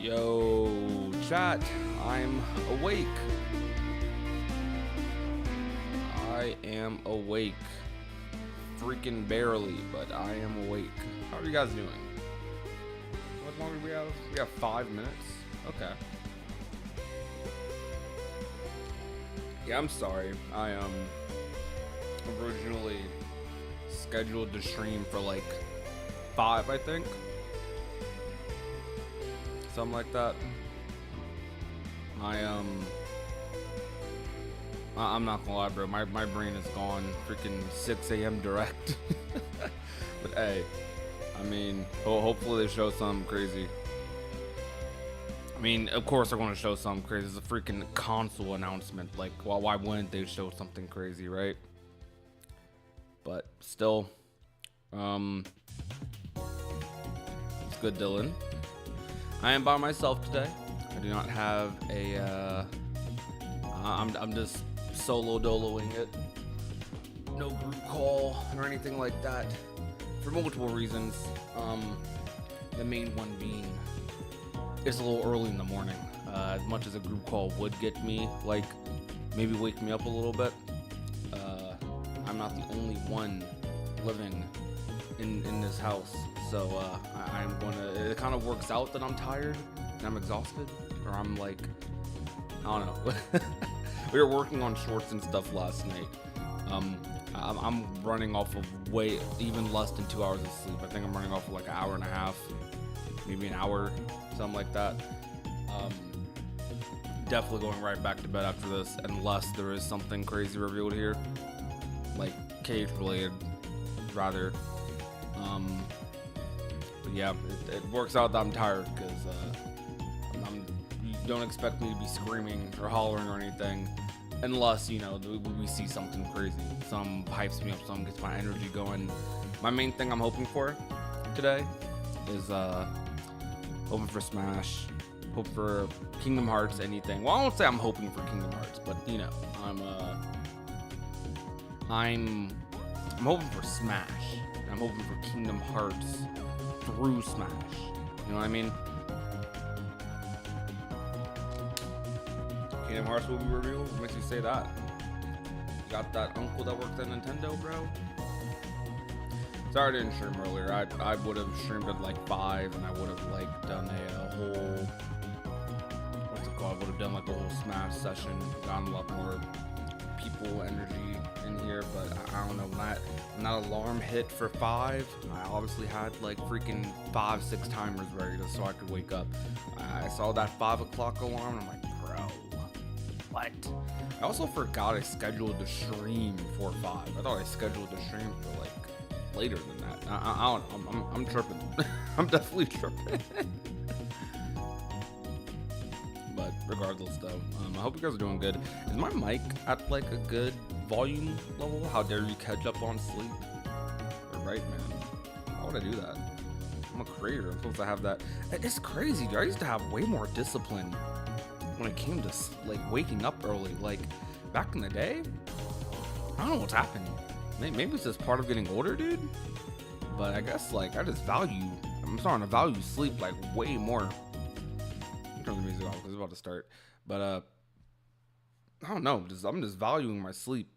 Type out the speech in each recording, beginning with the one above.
Yo, chat, I'm awake. I am awake. Freaking barely, but I am awake. How are you guys doing? How much longer do we have? We have 5 minutes. Okay. Yeah, I'm sorry. I originally scheduled to stream for like 5, I think. Something like that. I'm not gonna lie, bro. My brain is gone. Freaking 6 a.m. direct. But hey, I mean, hopefully they show something crazy. I mean, of course they're gonna show something crazy. It's a freaking console announcement. Like, well, why wouldn't they show something crazy, right? But still, it's good, Dylan. I am by myself today. I do not have a, I'm just solo doloing it. No group call or anything like that for multiple reasons. The main one being it's a little early in the morning. As much as a group call would get me, like, maybe wake me up a little bit, I'm not the only one living in this house. So I'm gonna, it kind of works out that I'm tired and I'm exhausted, or I'm like, I don't know. We were working on shorts and stuff last night. I'm running off of even less than 2 hours of sleep. I think I'm running off of like an hour and a half, maybe an hour, something like that. Definitely going right back to bed after this, unless there is something crazy revealed here, like cage related, rather. But yeah, it works out that I'm tired because you don't expect me to be screaming or hollering or anything, unless, you know, we see something crazy. Some hypes me up, some gets my energy going. My main thing I'm hoping for today is hoping for Smash, hope for Kingdom Hearts, anything. Well, I won't say I'm hoping for Kingdom Hearts, but you know, I'm hoping for Smash. I'm hoping for Kingdom Hearts through Smash. You know what I mean? Kingdom Hearts will be revealed. What makes you say that? You got that uncle that works at Nintendo, bro? Sorry I didn't stream earlier. I would have streamed at like 5, and I would have like done a whole, what's it called? I would have done like a whole Smash session, gotten a lot more people energy in here, but I don't know, when that alarm hit for 5, I obviously had like freaking 5-6 timers ready so I could wake up. I saw that 5 o'clock alarm and I'm like, bro, what? I also forgot I scheduled the stream for 5. I thought I scheduled the stream for like later than that. I don't know, I'm tripping. I'm definitely tripping. But regardless though, I hope you guys are doing good. Is my mic at like a good volume level? How dare you catch up on sleep? You're right, man. Why would I do that? I'm a creator. I'm supposed to have that. It's crazy, dude. I used to have way more discipline when it came to like waking up early. Like back in the day, I don't know what's happened. Maybe it's just part of getting older, dude. But I guess like I'm starting to value sleep like way more. Turn the music off because it's about to start. But I don't know. I'm just valuing my sleep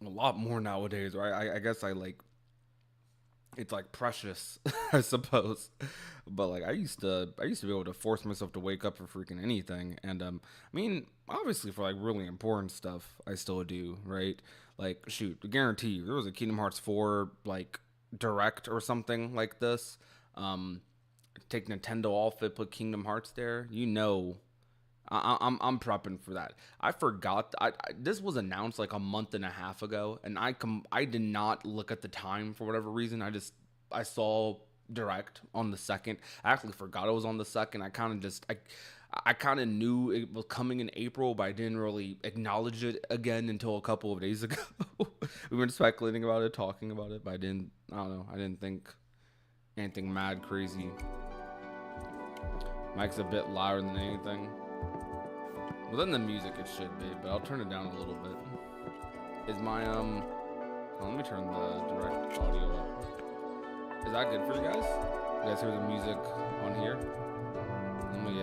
a lot more nowadays. Right? I guess I like it's like precious, I suppose. But like I used to be able to force myself to wake up for freaking anything. And I mean, obviously for like really important stuff, I still do, right? Like shoot, I guarantee you, there was a Kingdom Hearts 4 like direct or something like this. Take Nintendo off it, put Kingdom Hearts there. You know, I'm prepping for that. I forgot. This was announced like a month and a half ago, and I did not look at the time for whatever reason. I saw direct on the second. I actually forgot it was on the second. I kind of knew it was coming in April, but I didn't really acknowledge it again until a couple of days ago. We were speculating about it, talking about it, but I don't know. I didn't think anything mad crazy. Mike's a bit louder than anything. Well, then the music it should be, but I'll turn it down a little bit. Is my oh, let me turn the direct audio up. Is that good for you guys? You guys hear the music on here? Let me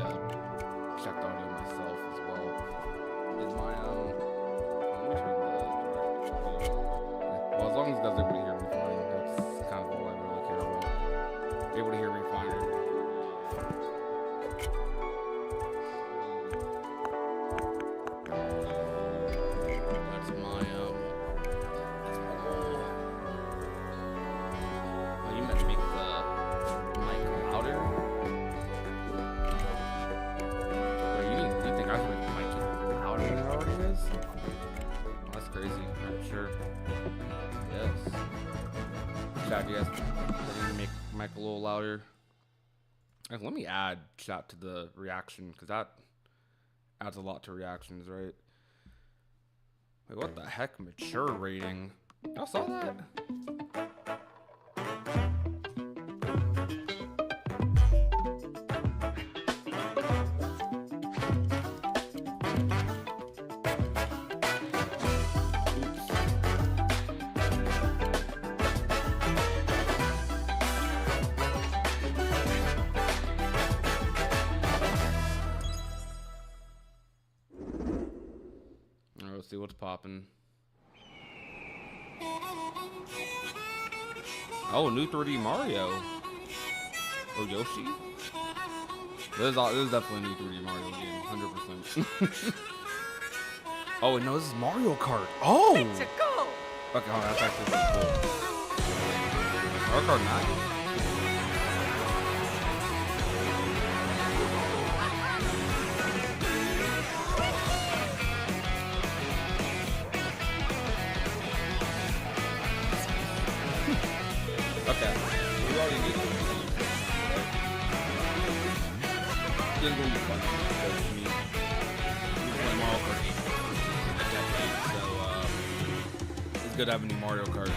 check the audio myself as well. Is my let me turn the direct audio. Well, as long as everybody hear me fine, that's kind of all I really care about. Able to hear me fine. Chat, you guys make mic a little louder. Let me add chat to the reaction, because that adds a lot to reactions, right? Wait, what the heck? Mature rating. Y'all saw that? Let's see what's popping. Oh, new 3D Mario. Oh, Yoshi. This is definitely a new 3D Mario game, 100%. Oh, no, this is Mario Kart. Oh! Okay, hold on, that's actually pretty cool. Mario Kart 9. Okay, we already need to this is going to be fun. For me, we play Mario Kart in a decade, so it's good to have a new Mario Kart.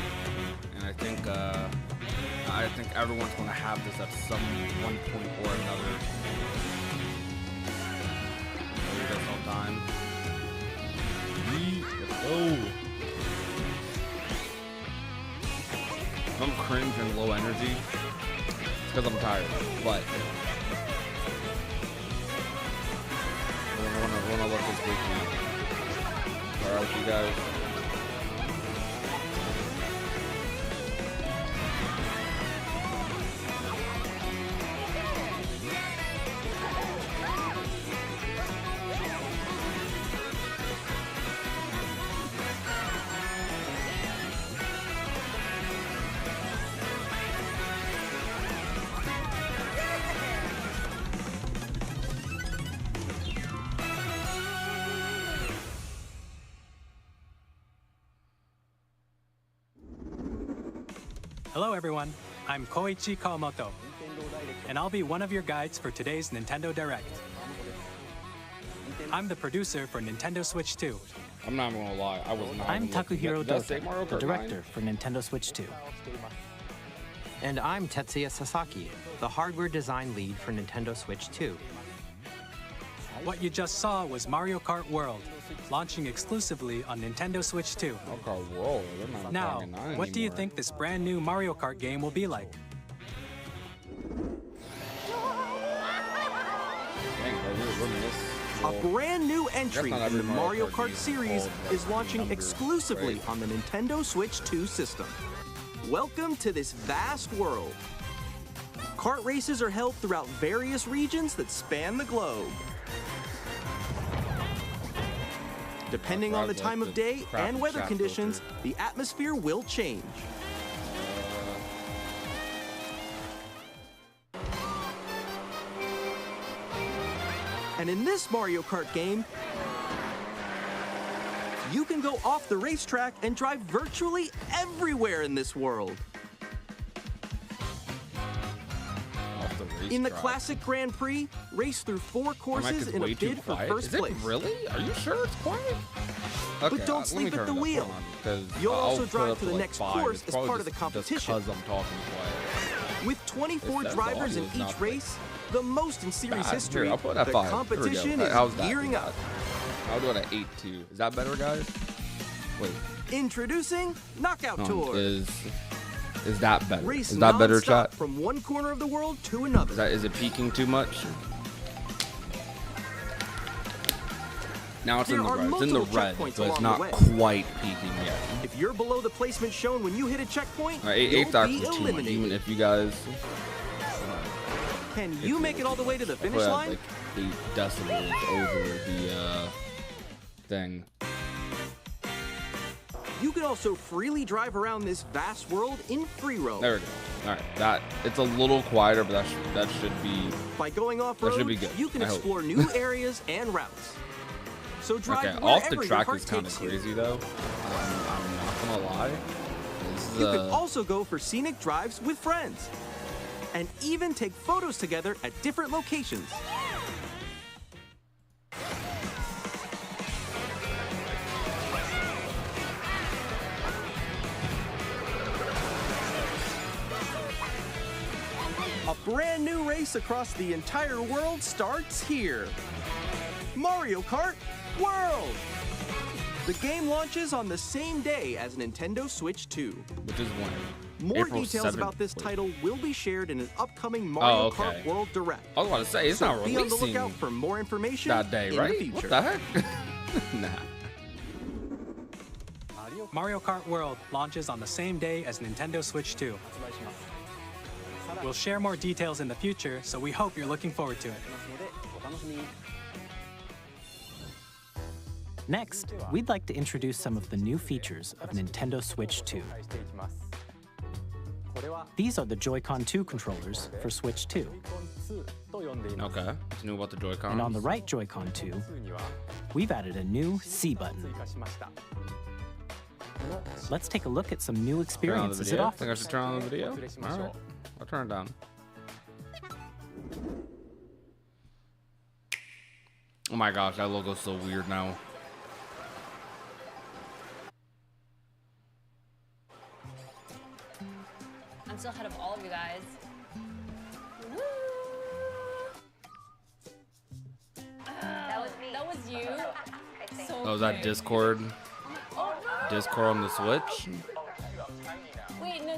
And I think everyone's going to have this at some one point or another. Maybe that's all time. Let's go. If I'm cringe and low energy, it's because I'm tired, but I want to let this week now. Alright with you guys. Hello everyone, I'm Koichi Kawamoto, and I'll be one of your guides for today's Nintendo Direct. I'm the producer for Nintendo Switch 2. I'm not gonna lie, I was not. I'm Takuhiro Dota, the director for Nintendo Switch 2. And I'm Tetsuya Sasaki, the hardware design lead for Nintendo Switch 2. What you just saw was Mario Kart World, launching exclusively on Nintendo Switch 2. Mario Kart World, they're not now, talking nine what do you anymore. think this brand new Mario Kart game will be like? Dang, bro, we're this. A brand new entry not in the every Mario Mario Kart Kart game series called is launching number, exclusively right? on the Nintendo Switch 2 system. Welcome to this vast world. Kart races are held throughout various regions that span the globe. Depending on the time of day and weather conditions, the atmosphere will change. And in this Mario Kart game, you can go off the racetrack and drive virtually everywhere in this world. In the classic Grand Prix, race through 4 courses in a bid for first place. Really? Are you sure it's quiet? Okay, But don't sleep at the wheel. You'll also drive to the next course as part of the competition. Because I'm talking quiet. With 24 drivers in each race, the most in series history, I'll put that the 5. competition is gearing up. I'll do it at 8-2. Is that better, guys? Wait. Introducing Knockout Tour. Is that better? Race is that better, non-stop chat? from one corner of the world to another. Is it peaking too much? Now it's in the red. It's in the red, but it's not quite peaking yet. If you're below the placement shown when you hit a checkpoint, Right, you'll eight's be actually too much. eliminated. Even if you guys Can you make it all the way to the finish line? like 8 decibels over the thing. You can also freely drive around this vast world in free roam. There we go. All right, it's a little quieter, but that should be. By going off-road, should be good, you can I hope. explore new areas and routes. So drive Okay, wherever off the your track heart is kind of takes you. crazy though. I'm not gonna lie. This is, You can also go for scenic drives with friends. And even take photos together at different locations. A brand new race across the entire world starts here. Mario Kart World! The game launches on the same day as Nintendo Switch 2. which is when. More April details 7th. about this Wait. title will be shared in an upcoming Mario okay. Kart World Direct. I was about to say it's not Be on the releasing lookout for more information that day, in right? the future. What the heck? Nah. Mario Kart World launches on the same day as Nintendo Switch 2. We'll share more details in the future, so we hope you're looking forward to it. Next, we'd like to introduce some of the new features of Nintendo Switch 2. These are the Joy-Con 2 controllers for Switch 2. Okay. What's new about the Joy-Cons? And on the right Joy-Con 2, we've added a new C button. Let's take a look at some new Turn on the experiences it video? offers. Think I should turn on the video? All right. I'll turn it down. Oh my gosh, that logo's so weird now. I'm still ahead of all of you guys. Woo! That was me. That was you. So Oh, is that cute. Discord? Oh, no. Discord on the Switch? Wait, no.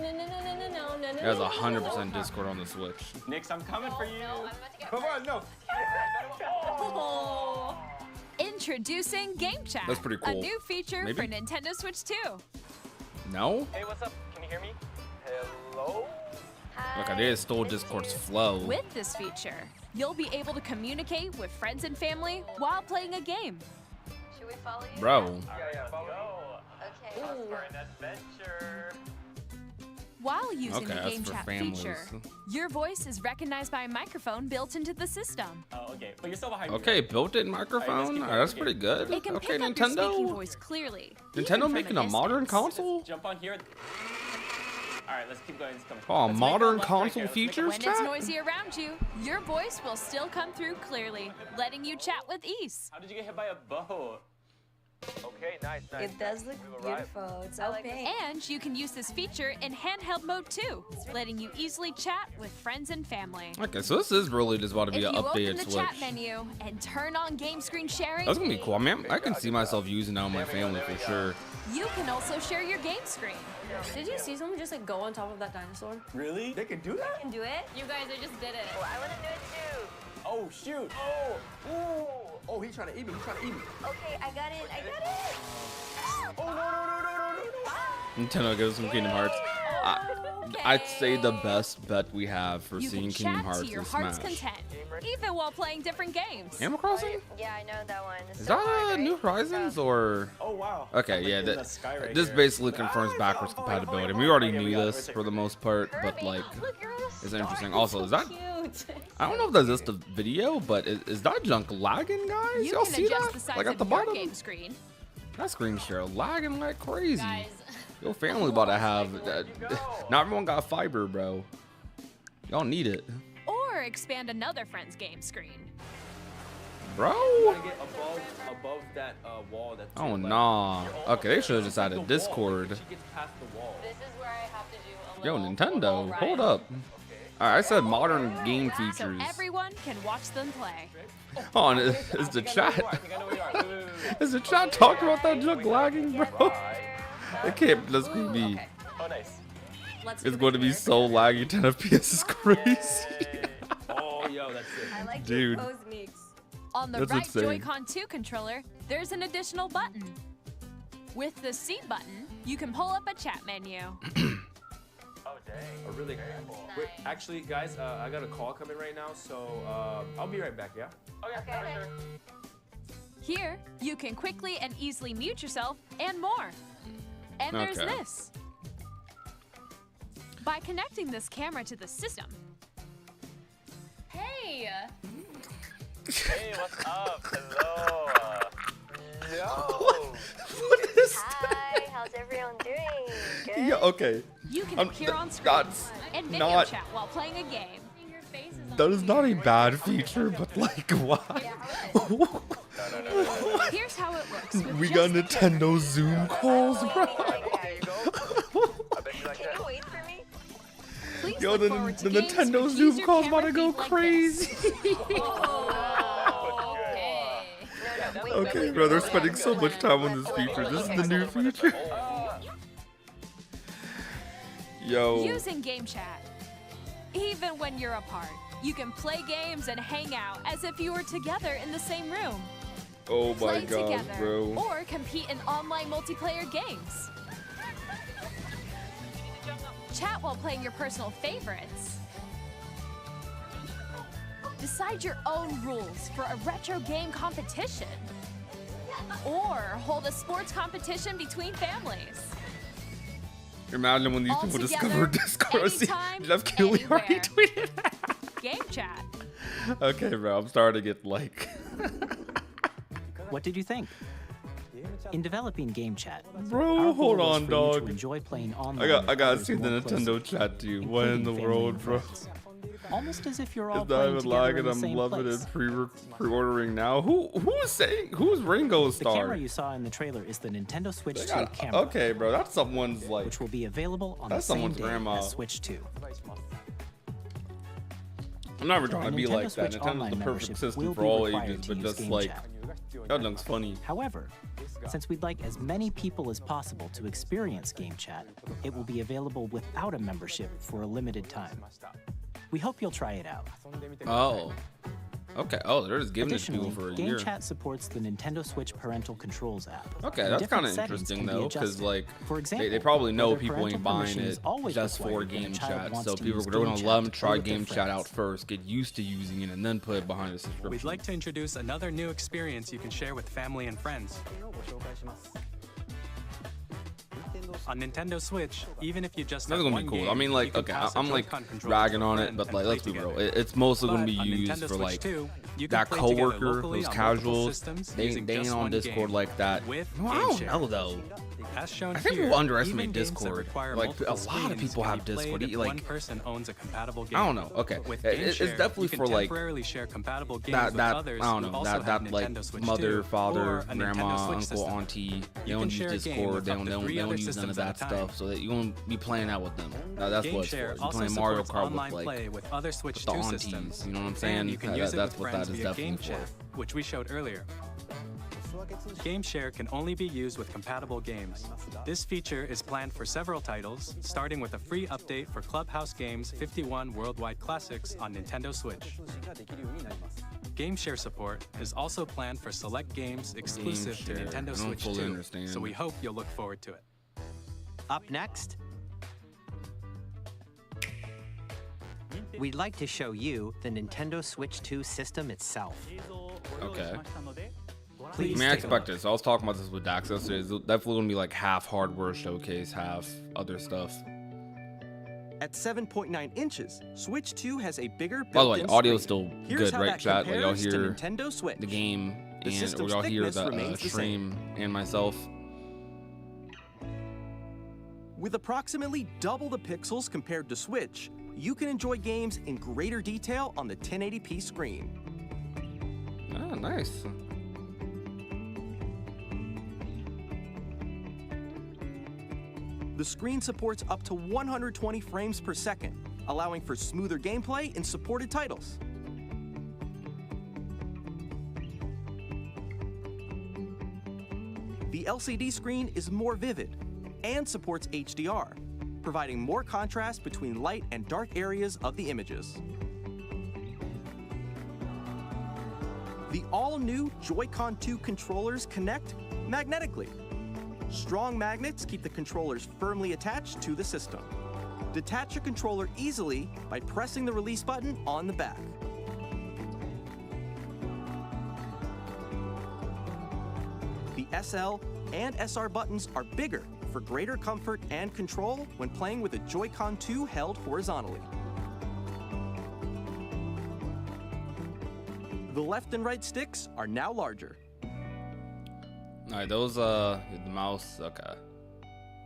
There's 100% Discord on the Switch. Nix, I'm coming for you. No, I'm about to get Come on, no. Oh. Introducing Game Chat, That's pretty a cool. new feature Maybe? for Nintendo Switch 2. No? Hey, what's up? Can you hear me? Hello? Look, I did stole Discord's flow. With this feature, you'll be able to communicate with friends and family while playing a game. Should we follow you? Bro. Yeah, follow me. Okay. Us for an adventure. While using Okay, the that's Game for Chat families. feature, your voice is recognized by a microphone built into the system. Oh, okay. But you're still behind me. Okay, built-in microphone? keep Alright, that's going. pretty good. It can Okay, pick up your speaking Nintendo. voice clearly. Nintendo even from making a modern distance. console? Jump on here. Alright, let's keep going. Let's come. Oh, Let's make modern a left console right here. Let's make a- features? When it's Chat? noisy around you, your voice will still come through clearly, letting you chat with ease. How did you get hit by a boat? Okay, nice. It does look beautiful. It's opaque. And you can use this feature in handheld mode too, letting you easily chat with friends and family. Okay, so this is really just about to If be you an open updated the Switch. chat menu and turn on game screen sharing, That's gonna be cool. I mean, I can see myself using that with my family for sure. you can also share your game screen. Did you see someone just like go on top of that dinosaur? Really? They can do that? Can do it? You guys, I just did it. I want to do it too. Oh, shoot. Oh. Ooh. Oh, he's trying to eat me. He's trying to eat me. Okay, I got it. I got it. Oh, no. Nintendo gives some Kingdom Hearts. I'd say the best bet we have for You seeing can Kingdom chat Hearts to your is heart's Smash. content, even while playing different games. Animal Crossing? Yeah, I know that one. It's Is so that hard, right? New Horizons or? Oh, wow. Okay, yeah. This basically confirms backwards compatibility. We already knew this for the most part, but like, it's interesting. Also, is that I don't know if that's just a video, but is that junk lagging, guys? You Y'all can see adjust that? the size Like at of the your bottom? game screen. That screen share lagging like crazy. Guys. Your family about to have. Not everyone got fiber, bro. Y'all need it, Or expand another friend's game screen. bro. Get above that wall. That's Oh nah. Okay, they should have just added Discord. She gets past the wall. This is where I have to do a Yo, little Nintendo, ride. hold up. Alright, I said modern game So features. everyone can watch them play. Hold on, is the chat? Is the chat talking about that junk lagging, bro? It can't just be me. Okay. Oh, nice. Let's It's do going to it be here. so laggy. 10 FPS is crazy. Oh, yo, that's it. I like Dude. your pose mix. On the That's right insane. Joy-Con 2 controller, there's an additional button. With the C button, you can pull up a chat menu. Oh, dang. Oh, really? Wait, actually, guys, I got a call coming right now, so I'll be right back, yeah? Okay. Here, you can quickly and easily mute yourself and more. And there's Okay. this. By connecting this camera to the system, Hey. Hey, what's up? Hello. Yo. What is Hi, how's everyone doing? Good? Yeah, okay. you can Um, appear on screen that's and video not- chat while playing a game. Your face is on That is not a bad feature, but like, why? Here's how it looks. with We just got the camera. Nintendo Zoom calls, bro. There you go. I bet you like Can that. you wait for me? Please Yo, look the forward to games Nintendo which Zoom use your calls about to camera go feed like crazy. this. Okay. No, wait. Okay, bro, they're spending so much time on this feature. This is the new feature. Yo. Using game chat. Even when you're apart, you can play games and hang out as if you were together in the same room. Oh my Play god, together bro. or compete in online multiplayer games. Chat while playing your personal favorites. Decide your own rules for a retro game competition. Or hold a sports competition between families. Imagine when these All people together, discover Discord. See, anytime, Jeff Keighley already anywhere. tweeted that. Game chat. Okay, bro, I'm starting to get like. What did you think? In developing Game Chat, Bro, our hold goal was on, for you to dog. enjoy playing online I with gotta others see the more Nintendo closely, chat to you. What in including the family world, and bro? friends. Almost as if you're all It's not playing even together lagging. in the I'm same loving place. it. Pre-ordering now. Who's Ringo The Star? camera you saw in the trailer is the Nintendo Switch They 2 got- camera, okay, bro, that's someone's like. which will be available on the That's same someone's day grandma. as Switch 2. I'm never trying to A be Nintendo like that. Switch Nintendo's Online the perfect membership system will for be all required ages, to but use just Game like Chat. that looks funny. However, since we'd like as many people as possible to experience Game Chat, it will be available without a membership for a limited time. We hope you'll try it out. Oh, okay. Oh, they're just giving it to people Additionally, for a Game year. Chat supports the Nintendo Switch Parental Controls app. Okay, and that's different kind of settings interesting can be though, because adjusted. like For example, they probably know whether people parental ain't buying permission is it always just for required when a Game child Chat. wants So to people use are Game gonna Chat let them to try play with their Game Chat out friends. first, get used to using it, and then put it behind the subscription. We'd like to introduce another new experience you can share with family and friends. On Nintendo Switch, even if you just That's have gonna be one cool. game, I mean, you like, can okay, pass a I'm like Joy-Con controller ragging to a on it, friend but and like, play let's be real. together. It's mostly gonna But be on used Nintendo for Switch like 2, you can that play together coworker, locally those on multiple casuals. systems They using ain't just on one Discord game like that. with No, I Game don't Share. know though. As shown I think here, people underestimate even games that Discord. require Like, multiple a lot of screens people can have be played Discord. if Like, one person owns a compatible game. I don't know. Okay, With It- Game it's Share, definitely you can for like temporarily share compatible games that with that others I don't who know also that have that Nintendo like Switch mother, 2 or father, a grandma, Nintendo Switch uncle, system. auntie. They You don't can use share a game Discord. with They up don't to they don't, 3 they don't other use none systems of at that a time. stuff. So that you gonna be playing out with them. Now that's Game what it's for. Share You also playing Mario supports Kart online with like play with other Switch the 2 aunties. systems. You know what I'm And saying? you can use it That's with what that friends is via definitely Game for. Chat, which we showed earlier. Game Share can only be used with compatible games. This feature is planned for several titles, starting with a free update for Clubhouse Games 51 Worldwide Classics on Nintendo Switch. Game Share support is also planned for select games exclusive to Share. I Nintendo don't Switch fully 2, understand. so we hope you'll look forward to it. Up next, we'd like to show you the Nintendo Switch 2 system itself. Okay. Please I mean, I take a expect it. So I was talking about this with Dax yesterday. It's definitely gonna be like half hardware showcase, half other stuff. At 7.9 inches, Switch 2 has a bigger By the way, built-in audio's screen. still Here's good, how right, that chat? Like, y'all compares to hear Nintendo Switch. the game, The and system's y'all hear thickness the remains the stream and myself. With approximately double the pixels compared to Switch, you can enjoy games in greater detail on the 1080p screen. Ah, nice. The screen supports up to 120 frames per second, allowing for smoother gameplay in supported titles. The LCD screen is more vivid and supports HDR, providing more contrast between light and dark areas of the images. The all-new Joy-Con 2 controllers connect magnetically. Strong magnets keep the controllers firmly attached to the system. Detach your controller easily by pressing the release button on the back. The SL and SR buttons are bigger for greater comfort and control when playing with a Joy-Con 2 held horizontally. The left and right sticks are now larger. All right, those the mouse. Okay.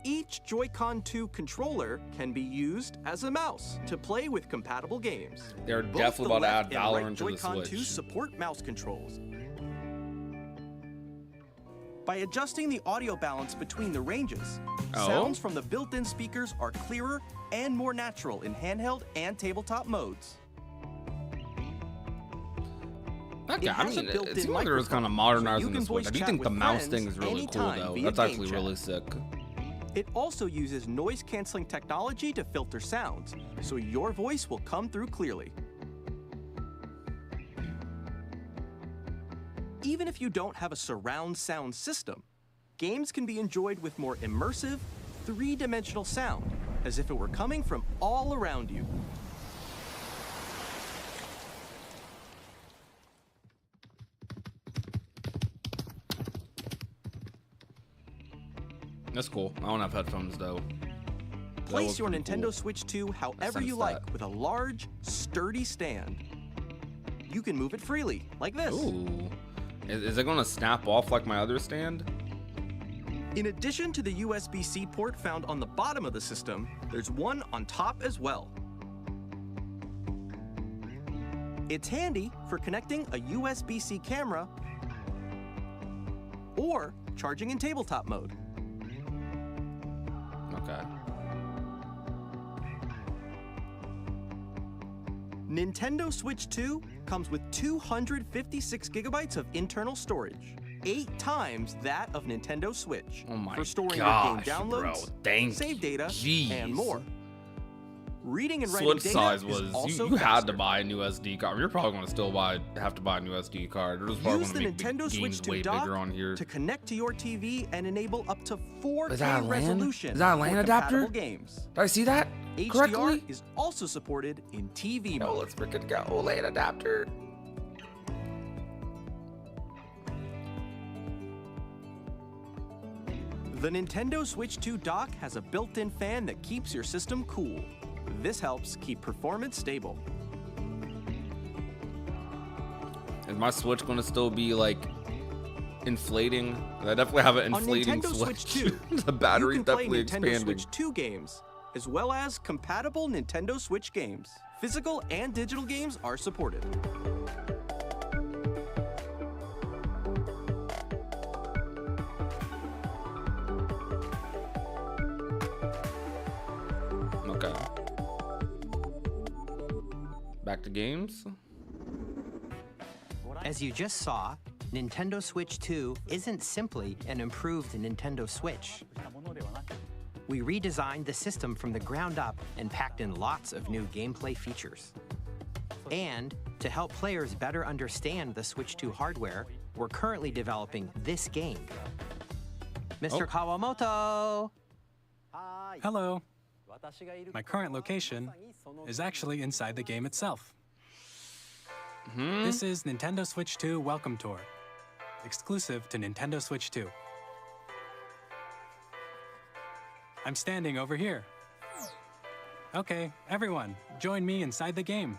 Each Joy-Con 2 controller can be used as a mouse to play with compatible games. They're Both definitely the about to left add and right Valorant to the Joy-Con 2 Switch. support mouse controls. By adjusting the audio balance between the ranges, sounds from the built-in speakers are clearer and more natural in handheld and tabletop modes. Okay, It I has a mean, it built-in seems like they're just kind of modernizing can the Switch. voice I do chat think the with mouse friends thing is really cool, anytime though. via That's game actually chat. really sick. It also uses noise-canceling technology to filter sounds, so your voice will come through clearly. Even if you don't have a surround sound system, games can be enjoyed with more immersive, three-dimensional sound, as if it were coming from all around you. That's cool. I don't have headphones, though. That Place was your pretty Nintendo cool. Switch 2 however sense you like that. with a large, sturdy stand. You can move it freely, like this. Ooh. Is it going to snap off like my other stand? In addition to the USB-C port found on the bottom of the system, there's one on top as well. It's handy for connecting a USB-C camera or charging in tabletop mode. Okay. Nintendo Switch 2 comes with 256 gigabytes of internal storage, 8 times that of Nintendo Switch, Oh my for storing gosh, your game bro. downloads, Thank save data, Jeez. and more. Reading and writing Switch data size is was also you had faster. to buy a new SD card. You're probably going to still have to buy a new SD card. They're just probably Use going the to make Nintendo the Switch games 2 way dock bigger on here. to connect to your TV and enable up to 4K Is that a LAN? resolution Is that a LAN for adapter? compatible games. Did I see that HDR correctly? is also supported in TV Oh, mode. let's freaking go. LAN adapter. The Nintendo Switch 2 dock has a built-in fan that keeps your system cool. This helps keep performance stable. Is my Switch going to still be like inflating? I definitely have an On inflating Nintendo Switch 2, the battery's you can play definitely Nintendo expanding. Switch 2 games, as well as compatible Nintendo Switch games. Physical and digital games are supported. Okay. Back to games. As you just saw, Nintendo Switch 2 isn't simply an improved Nintendo Switch. We redesigned the system from the ground up and packed in lots of new gameplay features. And to help players better understand the Switch 2 hardware, we're currently developing this game. Mr. Kawamoto! Hello. My current location is actually inside the game itself. This is Nintendo Switch 2 Welcome Tour, exclusive to Nintendo Switch 2. I'm standing over here. Okay, everyone, join me inside the game.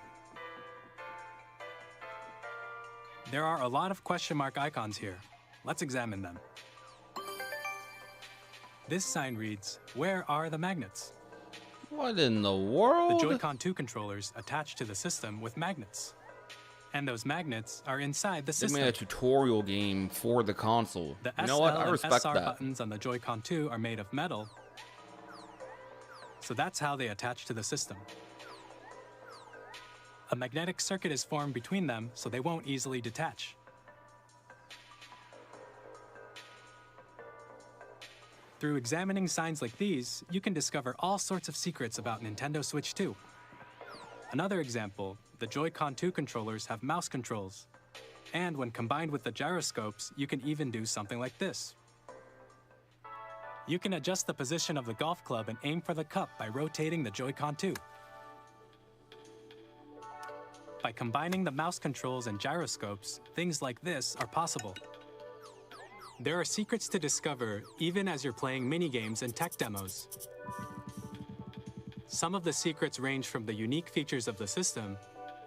There are a lot of question mark icons here. Let's examine them. This sign reads, "Where are the magnets?" What in the world? The Joy-Con 2 controllers attach to the system with magnets. And those magnets are inside the They system. made a tutorial game for the console. The You know what? SL I and respect SR that. buttons on the Joy-Con 2 are made of metal. So that's how they attach to the system. A magnetic circuit is formed between them so they won't easily detach. Through examining signs like these, you can discover all sorts of secrets about Nintendo Switch 2. Another example, the Joy-Con 2 controllers have mouse controls. And when combined with the gyroscopes, you can even do something like this. You can adjust the position of the golf club and aim for the cup by rotating the Joy-Con 2. By combining the mouse controls and gyroscopes, things like this are possible. There are secrets to discover even as you're playing minigames and tech demos. Some of the secrets range from the unique features of the system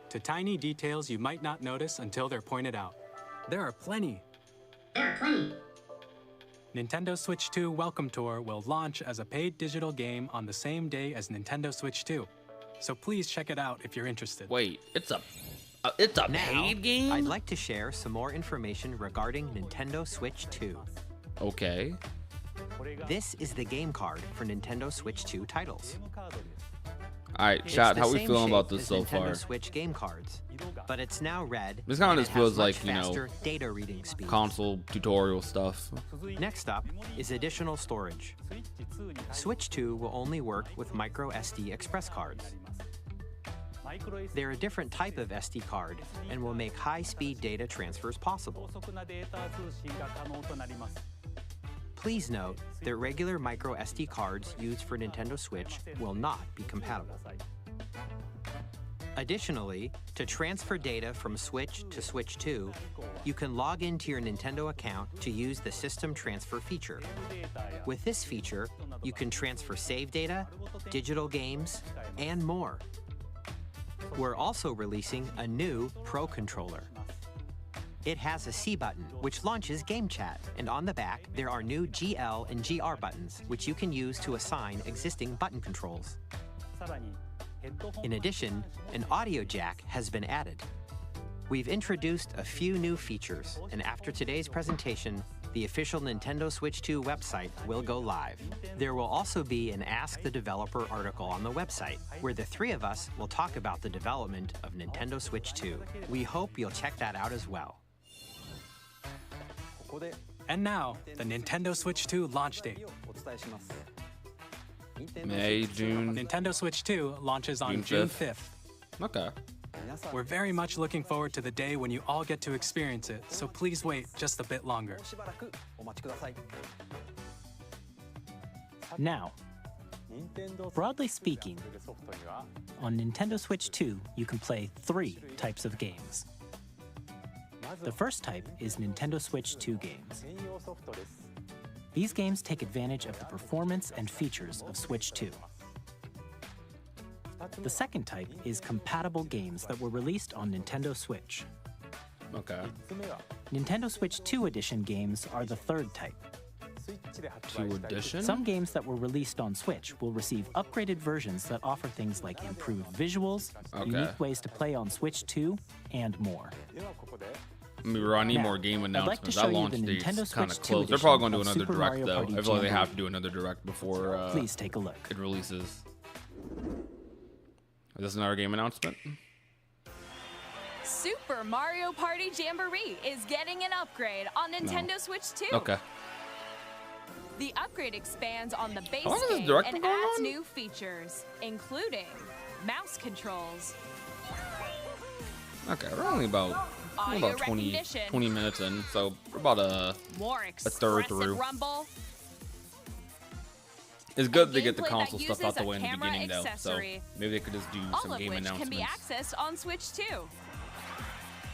to tiny details you might not notice until they're pointed out. There are plenty. Nintendo Switch 2 Welcome Tour will launch as a paid digital game on the same day as Nintendo Switch 2. So please check it out if you're interested. Wait, it's a Now, paid game? I'd like to share some more information regarding Nintendo Switch 2. Okay. This is the game card for Nintendo Switch 2 titles. Alright, It's chat, the how we same feeling about shape this as so Nintendo far? Switch game cards, but it's now red. This kinda and just it has feels much like, you know, faster data reading speed. Console tutorial stuff. Next up is additional storage. Switch 2 will only work with micro SD express cards. They're a different type of SD card and will make high-speed data transfers possible. Please note that regular micro SD cards used for Nintendo Switch will not be compatible. Additionally, to transfer data from Switch to Switch 2, you can log into your Nintendo account to use the System Transfer feature. With this feature, you can transfer save data, digital games, and more. We're also releasing a new Pro controller. It has a C button, which launches Game Chat, and on the back, there are new GL and GR buttons, which you can use to assign existing button controls. In addition, an audio jack has been added. We've introduced a few new features, and after today's presentation, the official Nintendo Switch 2 website will go live. There will also be an Ask the Developer article on the website, where the three of us will talk about the development of Nintendo Switch 2. We hope you'll check that out as well. And now, the Nintendo Switch 2 launch date. May, June. Nintendo Switch 2 launches on June June 5th. Okay. We're very much looking forward to the day when you all get to experience it, so please wait just a bit longer. Now, broadly speaking, on Nintendo Switch 2, you can play 3 types of games. The first type is Nintendo Switch 2 games. These games take advantage of the performance and features of Switch 2. The second type is compatible games that were released on Nintendo Switch. Okay. Nintendo Switch 2 Edition games are the third type. 2 edition? Some games that were released on Switch will receive upgraded versions that offer things like improved visuals, unique ways to play on Switch 2, and more. I mean, I need Now, more game I'd like to announcements. show That you launch the date's Nintendo kind of Switch 2 close. They're probably going to do edition of another Super direct, Mario though. Party I feel like they Jamboree. have to do another direct before Please take a look. it releases. Is this another game announcement? Super Mario Party Jamboree is getting an upgrade on Nintendo Switch 2. Okay. The upgrade expands on the base long has this game direct and been going adds on? new features, including mouse controls, Okay, we're only about, audio 20 recognition, minutes in, so we're about a more third expressive through. rumble, It's good and they get the gameplay that console stuff out the uses a way in the camera beginning, though. So accessory, maybe they could just do all some of game which announcements. can be accessed on Switch 2.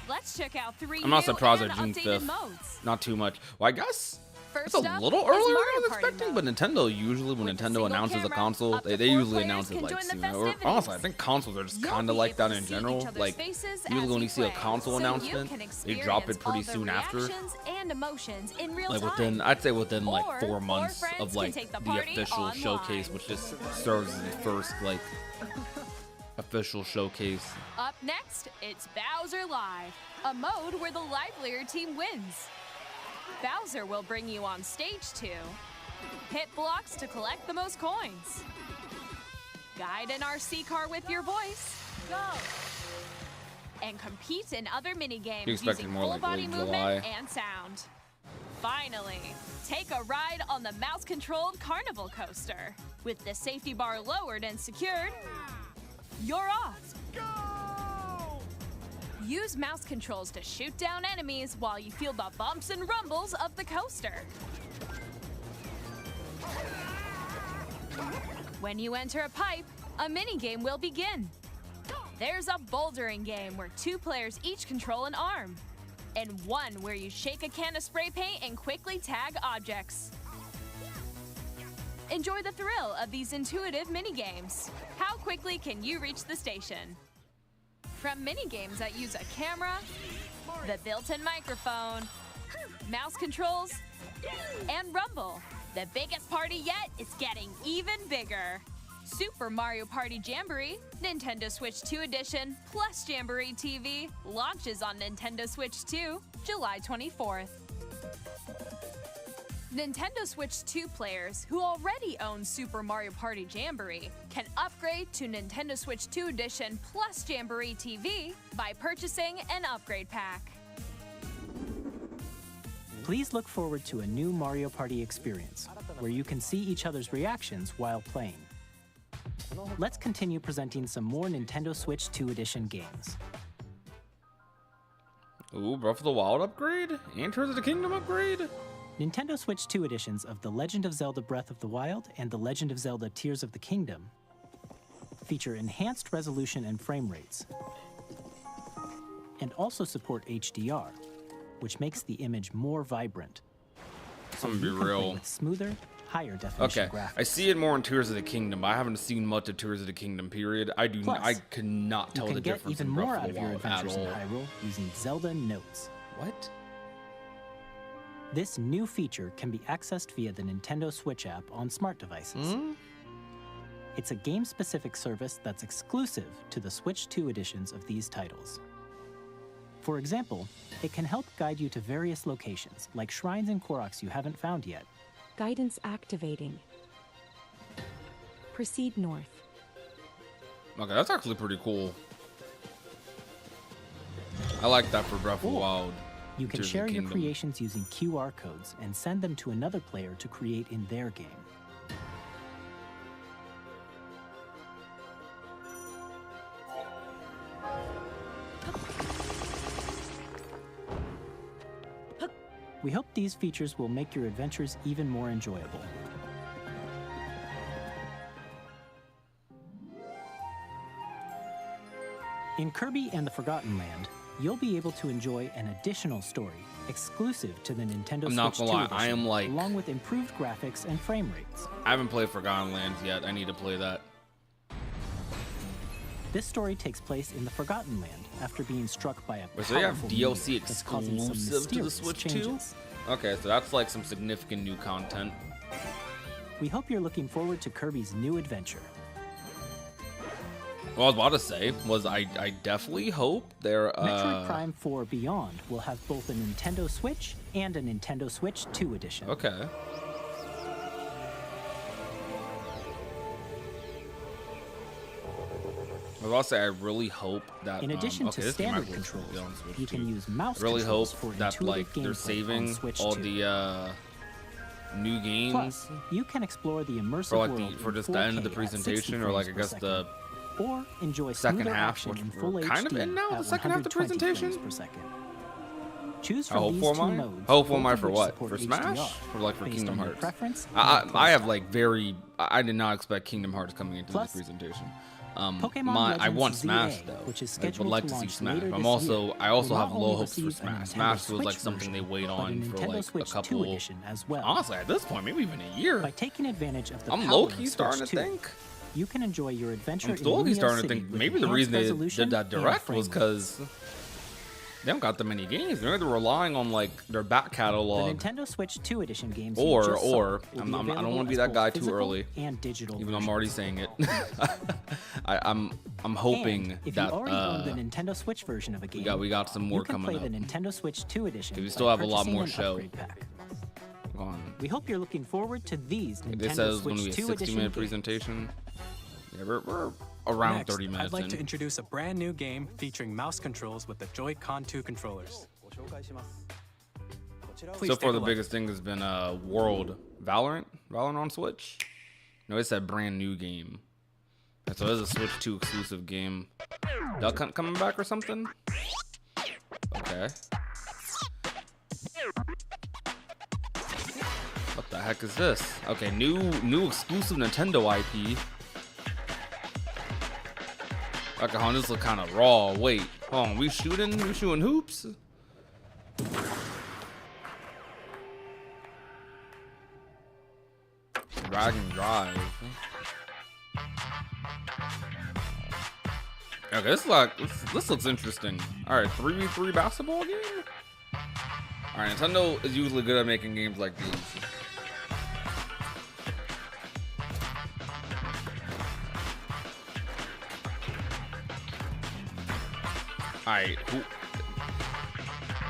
Let's check out 3 I'm not new surprised and at June updated 5th. modes. Not too much. Well, I guess First It's a up little is earlier than I Mario was Party expecting, mode. but Nintendo usually, when With a Nintendo single announces a camera, console, up to they 4 usually players announce it can like join the soon. Or festivities. honestly, I think consoles are just You'll kind of be like able that to in see general. each other's Like faces usually as when you you see a play, console so you announcement, can they drop it experience pretty all the soon after. reactions and emotions in real Like time. I'd say within like Or 4 four months friends of can like take the the party official showcase, online. which just serves as the first like official showcase. Up next, it's Bowser Live, a mode where the livelier team wins. Bowser will bring you on stage 2. Hit blocks to collect the most coins. Guide an RC car with your voice. Go! And compete in other minigames You expected using more full like body late movement July. and sound. Finally, take a ride on the mouse-controlled carnival coaster. With the safety bar lowered and secured, you're off. Use mouse controls to shoot down enemies while you feel the bumps and rumbles of the coaster. When you enter a pipe, a minigame will begin. There's a bouldering game where 2 players each control an arm, and one where you shake a can of spray paint and quickly tag objects. Enjoy the thrill of these intuitive minigames. How quickly can you reach the station? From minigames that use a camera, the built-in microphone, mouse controls, and rumble, the biggest party yet is getting even bigger. Super Mario Party Jamboree, Nintendo Switch 2 Edition, plus Jamboree TV launches on Nintendo Switch 2, July 24th. Nintendo Switch 2 players who already own Super Mario Party Jamboree can upgrade to Nintendo Switch 2 Edition plus Jamboree TV by purchasing an upgrade pack. Please look forward to a new Mario Party experience, where you can see each other's reactions while playing. Let's continue presenting some more Nintendo Switch 2 Edition games. Ooh, Breath of the Wild upgrade? And Tears of the Kingdom upgrade? Nintendo Switch 2 editions of The Legend of Zelda Breath of the Wild and The Legend of Zelda Tears of the Kingdom feature enhanced resolution and frame rates, and also support HDR, which makes the image more vibrant. So I'm gonna be you can play real. with smoother, higher definition Okay, graphics. I see it more in Tears of the Kingdom, but I haven't seen much of Tears of the Kingdom, period. I Plus, could not You tell can the get difference even in more Breath out of of the your Wild at adventures in all. Hyrule using Zelda Notes. What? This new feature can be accessed via the Nintendo Switch app on smart devices. It's a game-specific service that's exclusive to the Switch 2 editions of these titles. For example, it can help guide you to various locations, like shrines and Koroks you haven't found yet. Guidance activating. Proceed north. Okay, that's actually pretty cool. I like that for Breath of the Wild. You can Tears of the share your Kingdom. creations using QR codes and send them to another player to create in their game. We hope these features will make your adventures even more enjoyable. In Kirby and the Forgotten Land, you'll be able to enjoy an additional story exclusive to the Nintendo I'm Switch not 2 gonna lie, edition, I am like- along with improved graphics and frame rates. I haven't played Forgotten Lands yet. I need to play that. This story takes place in the Forgotten Land after being struck by a Wait, so they have powerful DLC meteor that's causing some exclusive to the mysterious Switch 2? changes. Okay, so that's like some significant new content. We hope you're looking forward to Kirby's new adventure. What I was about to say was I definitely hope they're Metroid Prime 4 Beyond will have both a Nintendo Switch and a Nintendo Switch 2 edition. okay. I was about to say I really hope that In addition okay, to this game standard actually looks controls, good on Switch you can 2. use mouse I really controls hope for that intuitive like they're gameplay on saving Switch all 2. the new games Plus, you can explore the immersive for like world for in just the end of the 4K at presentation, 60 or like I frames guess per the second. Or enjoy second smoother half, action which in we're full kind of HD in now, the at second half of the 120 frames presentation. per second. Choose How from these hopeful two am I? modes. How hopeful am both I of for which what? support For Smash? HDR, Or like for based Kingdom on your Hearts? preference I and have playstyle. like I did not expect Kingdom Hearts coming into Plus, this presentation. Pokemon I want Legends Smash ZA, though. which is I would scheduled like to to see launch Smash. later I'm this also year, I also will have not low only hopes for receive an Smash. Nintendo Smash feels Switch like something they version, wait but on a for Nintendo like Switch a couple. 2 edition as well. Honestly, at this point, maybe even a year. By taking advantage of the I'm power low of key Switch starting to 2, think. you can enjoy your adventure I'm slowly in starting to City think with maybe the enhanced reason they resolution did that and direct frame was rate. because they don't got that many games. Maybe they're relying on like their back The catalog. Nintendo Switch 2 edition games Or- you just saw or, will I'm- be I don't available wanna be as that both guy too physical early, and digital Even though I'm versions. already saying it. I'm hoping And if that you already own the Nintendo Switch version of a game, we got some more you can coming play up. the Nintendo Switch 2 edition. 'Cause we by still have a lot purchasing more an show. upgrade pack. Come on. We hope you're looking forward to these Nintendo This says it's Switch going to be 2 a edition 60-minute games. presentation. Yeah, we're around Next, 30 minutes I'd like in. to introduce a brand new game featuring mouse controls with the Joy-Con 2 controllers. Please So take far, a the look. biggest thing has been World Valorant on Switch. No, it's a brand new game. So it is a Switch 2 exclusive game. Duck Hunt coming back or something? Okay. What the heck is this? Okay, new exclusive Nintendo IP. Okay, hold on, this look kind of raw. Wait, hold on, we shooting hoops? Drag and drive. Okay, this looks interesting. All right, 3v3 basketball game. All right, Nintendo is usually good at making games like these. All right,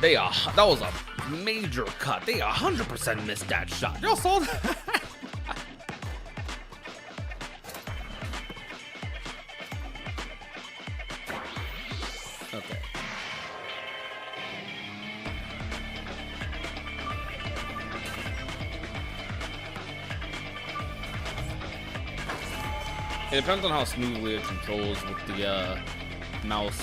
that was a major cut. They 100% missed that shot. Y'all saw that? Okay. It depends on how smoothly it controls with the mouse.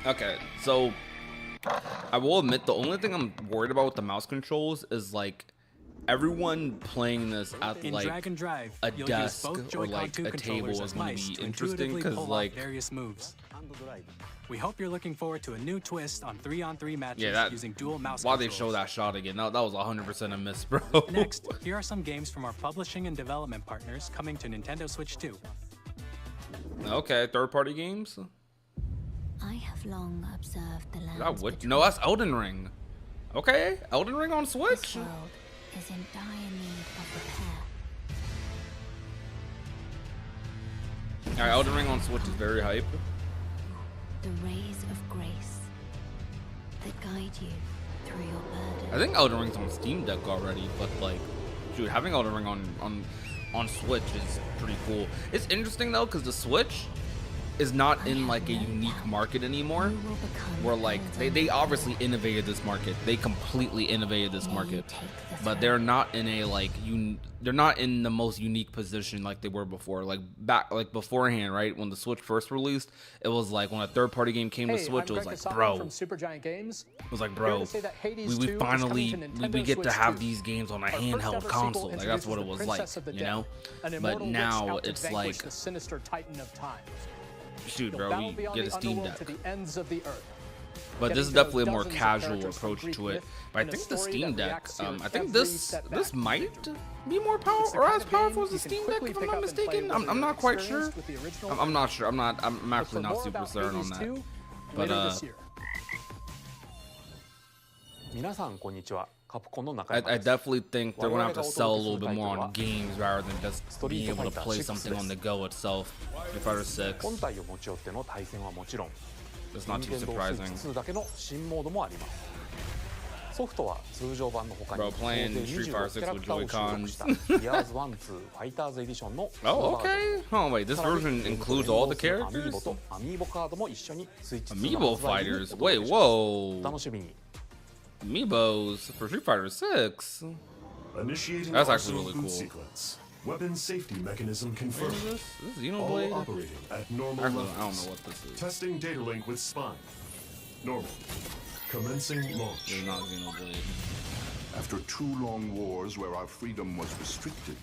Okay, so I will admit the only thing I'm worried about with the mouse controls is like everyone playing this at In like Drag and Drive, a you'll desk use both or Joy-Con like 2 a table controllers is as going mice to to be interesting intuitively because pull like off various moves. We hope you're looking forward to a new twist on 3-on-3 matches yeah, that using dual mouse why controls. they show that shot again? That was 100% a miss, bro. Next, here are some games from our publishing and development partners coming to Nintendo Switch 2. Okay, third-party games. I have long observed the Is lands that what? between No, that's Elden Ring. Okay, Elden Ring on this Switch. world is in dire need of repair. All right, Elden Ring on Switch is very hype. The rays of grace that guide you through your burden. I think Elden Ring's on Steam Deck already, but like, dude, having Elden Ring on Switch is pretty cool. It's interesting though, because the Switch is not in like a unique market anymore. Where like they obviously innovated this market. They completely innovated this market, but they're not in a like they're not in the most unique position like they were before. Like beforehand, right? When the Switch first released, it was like when a third-party game came to Switch, it was like, bro, from Supergiant Games. it was like, bro, we finally we get to have these games on a handheld console. Like that's what it was like, you know. But now it's like, the sinister titan of time. shoot, You'll bro, battle we beyond get a the Steam underworld Deck. to the ends of the earth. But this is definitely a more casual approach to it. But I in a think the story Steam that Deck, reacts to your I think every this setback. might be more powerful or as powerful as the Steam Deck, if I'm not mistaken. I'm not quite sure. I'm not sure. I'm actually not super certain on that. But I definitely think they're gonna have to sell a little bit more on games rather than just being able to play something on the go itself. Street Fighter 6. That's not too surprising. Bro, playing Street Fighter 6 with Joy-Cons. Oh, okay. Oh, wait, this version includes all the characters? Amiibo fighters? Wait, whoa. Amiibos for Street Fighter 6? Initiating That's actually awesome really boot cool. Sequence. Weapon safety mechanism confirmed. What is this? This is All Xenoblade? operating at normal Actually, levels. I don't know what this is. Testing data link with spine. Normal. Commencing launch. It's not Xenoblade. After 2 long wars where our freedom was restricted,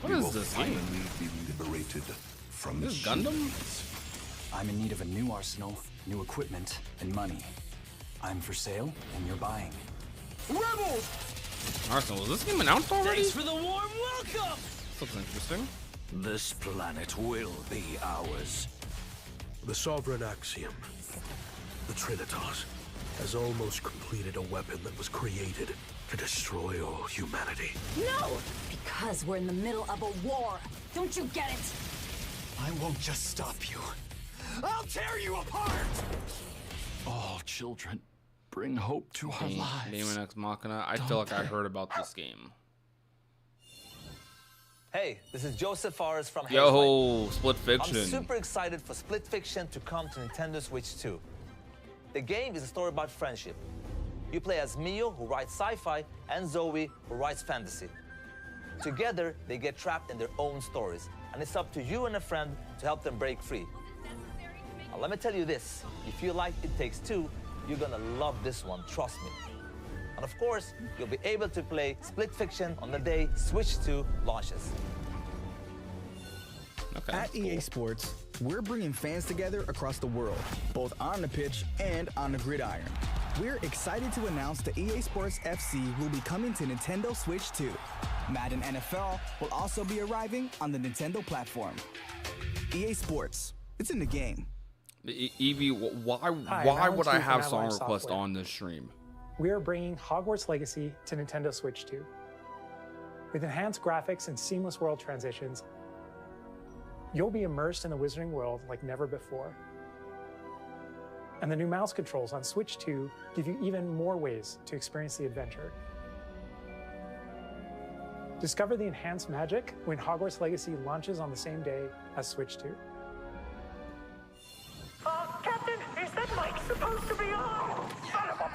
what we is will this finally game? be liberated from This is Gundam? I'm in need of a new arsenal, new equipment, and money. I'm for sale, and you're buying. Rebels! Arsenal, was this game announced already? Thanks for the warm welcome! This looks interesting. This planet will be ours. The sovereign axiom, the Trinitas, has almost completed a weapon that was created to destroy all humanity. No! Because we're in the middle of a war. Don't you get it? I won't just stop you. I'll tear you apart! All children, bring hope to our lives. Demon Ex Machina. I feel like I heard about this game. Hey, this is Joseph Fares from Yo, Split Fiction. I'm super excited for Split Fiction to come to Nintendo Switch 2. The game is a story about friendship. You play as Mio, who writes sci-fi, and Zoe, who writes fantasy. Together, they get trapped in their own stories, and it's up to you and a friend to help them break free. Now, let me tell you this, if you like It Takes Two, you're gonna love this one, trust me. And of course, you'll be able to play Split Fiction on the day Switch 2 launches. Okay, at EA Sports, we're bringing fans together across the world, both on the pitch and on the gridiron. We're excited to announce that EA Sports FC will be coming to Nintendo Switch 2. Madden NFL will also be arriving on the Nintendo platform. EA Sports, it's in the game. Evie, why would I have song request on this stream? We are bringing Hogwarts Legacy to Nintendo Switch 2. With enhanced graphics and seamless world transitions, you'll be immersed in the Wizarding World like never before. And the new mouse controls on Switch 2 give you even more ways to experience the adventure. Discover the enhanced magic when Hogwarts Legacy launches on the same day as Switch 2. Captain, is that mic supposed to be on? Son of a...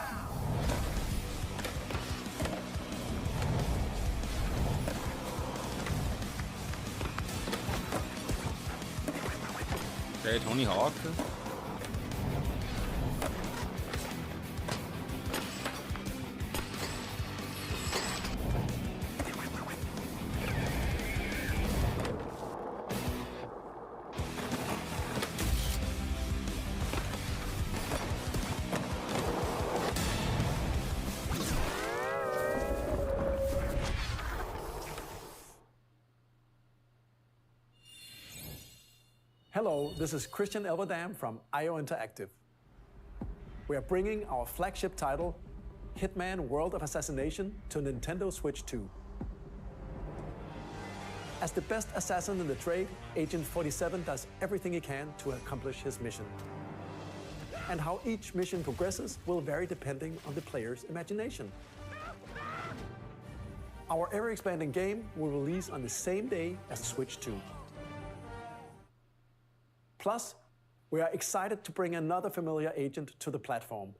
Okay, Tony Hawk. Hello, this is Christian Elverdam from IO Interactive. We are bringing our flagship title, Hitman World of Assassination, to Nintendo Switch 2. As the best assassin in the trade, Agent 47 does everything he can to accomplish his mission. And how each mission progresses will vary depending on the player's imagination. Our ever-expanding game will release on the same day as Switch 2. Plus, we are excited to bring another familiar agent to the platform.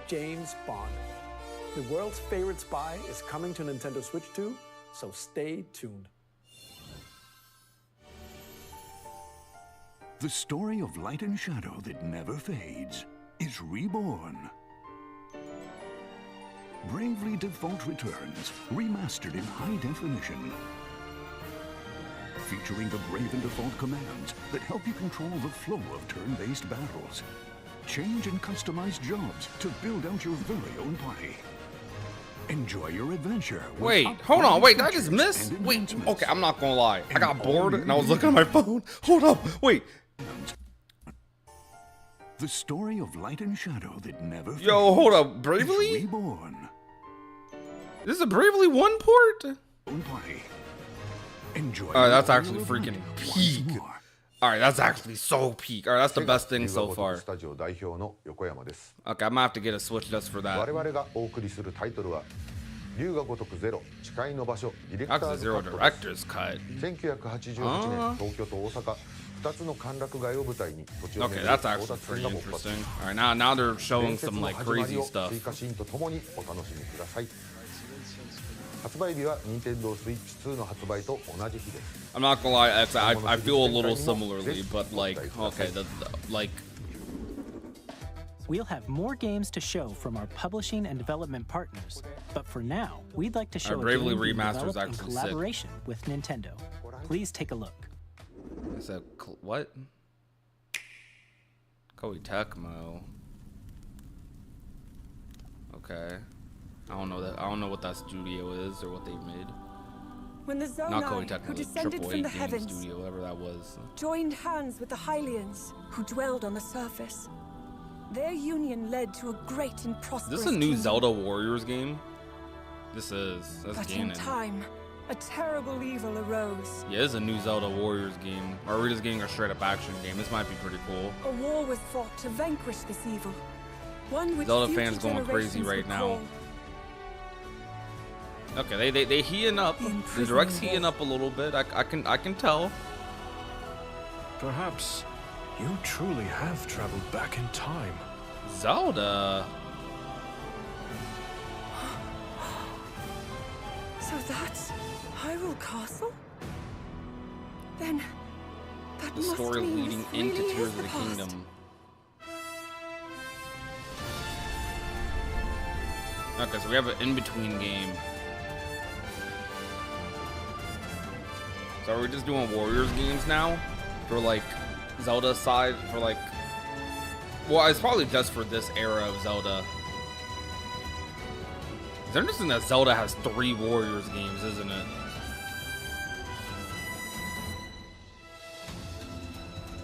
James Bond. The world's favorite spy is coming to Nintendo Switch 2, so stay tuned. The story of light and shadow that never fades is reborn. Bravely Default returns, remastered in high definition. Featuring the Brave and Default commands that help you control the flow of turn-based battles. Change and customize jobs to build out your very own party. Enjoy your adventure. Wait, hold on. Wait, did I just miss? Wait, okay, I'm not gonna lie. I got bored and I was looking at my phone. Hold up, wait. The story of light and shadow that never fades. Yo, hold up. Bravely? Reborn. This is a Bravely 1 port? Enjoy. Alright, that's actually freaking peak. Alright, that's actually so peak. Alright, that's the best thing so far. Okay, I'm gonna have to get a Switch just for that. That's a Zero director's cut. 1988年東京と大阪2つの歓楽街を舞台に土地を Okay, that's actually pretty interesting. All right, now they're showing some like crazy stuff. 追加シーンとともにお楽しみください。発売日は Nintendo Switch 2の発売と同じ日です。 I'm not gonna lie, I feel a little similarly, but like, okay, like. We'll have more games to show from our publishing and development partners, but for now, we'd like to show a Bravely game being Remastered is developed in actually collaboration with Nintendo. Please take a look. I said, what? Koei Tecmo. Okay. I don't know what that studio is or what they made. When the Not Koei Zonai, Tecmo, who the descended AAA from the game heavens, studio, whatever that was. joined hands with the Hylians, who dwelled on the surface. Their union led to a great and prosperous Is this a new kingdom. Zelda Warriors game? This is. That's But in canon. time, a terrible evil arose. Yeah, this is a new Zelda Warriors game. Or are we just getting a straight up action game? This might be pretty cool. A war was fought to vanquish this evil. One which Zelda future fans going crazy generations right would now. call Okay, they heating up. The direct's heating up a little bit. I can tell. Perhaps you truly have traveled back in time. Zelda. So that's Hyrule Castle? Then that The must story mean leading this really into is Tears of the the past. Kingdom. Okay, so we have an in-between game. So are we just doing Warriors games now? For like Zelda side, for like... Well, it's probably just for this era of Zelda. It's interesting that Zelda has 3 Warriors games, isn't it?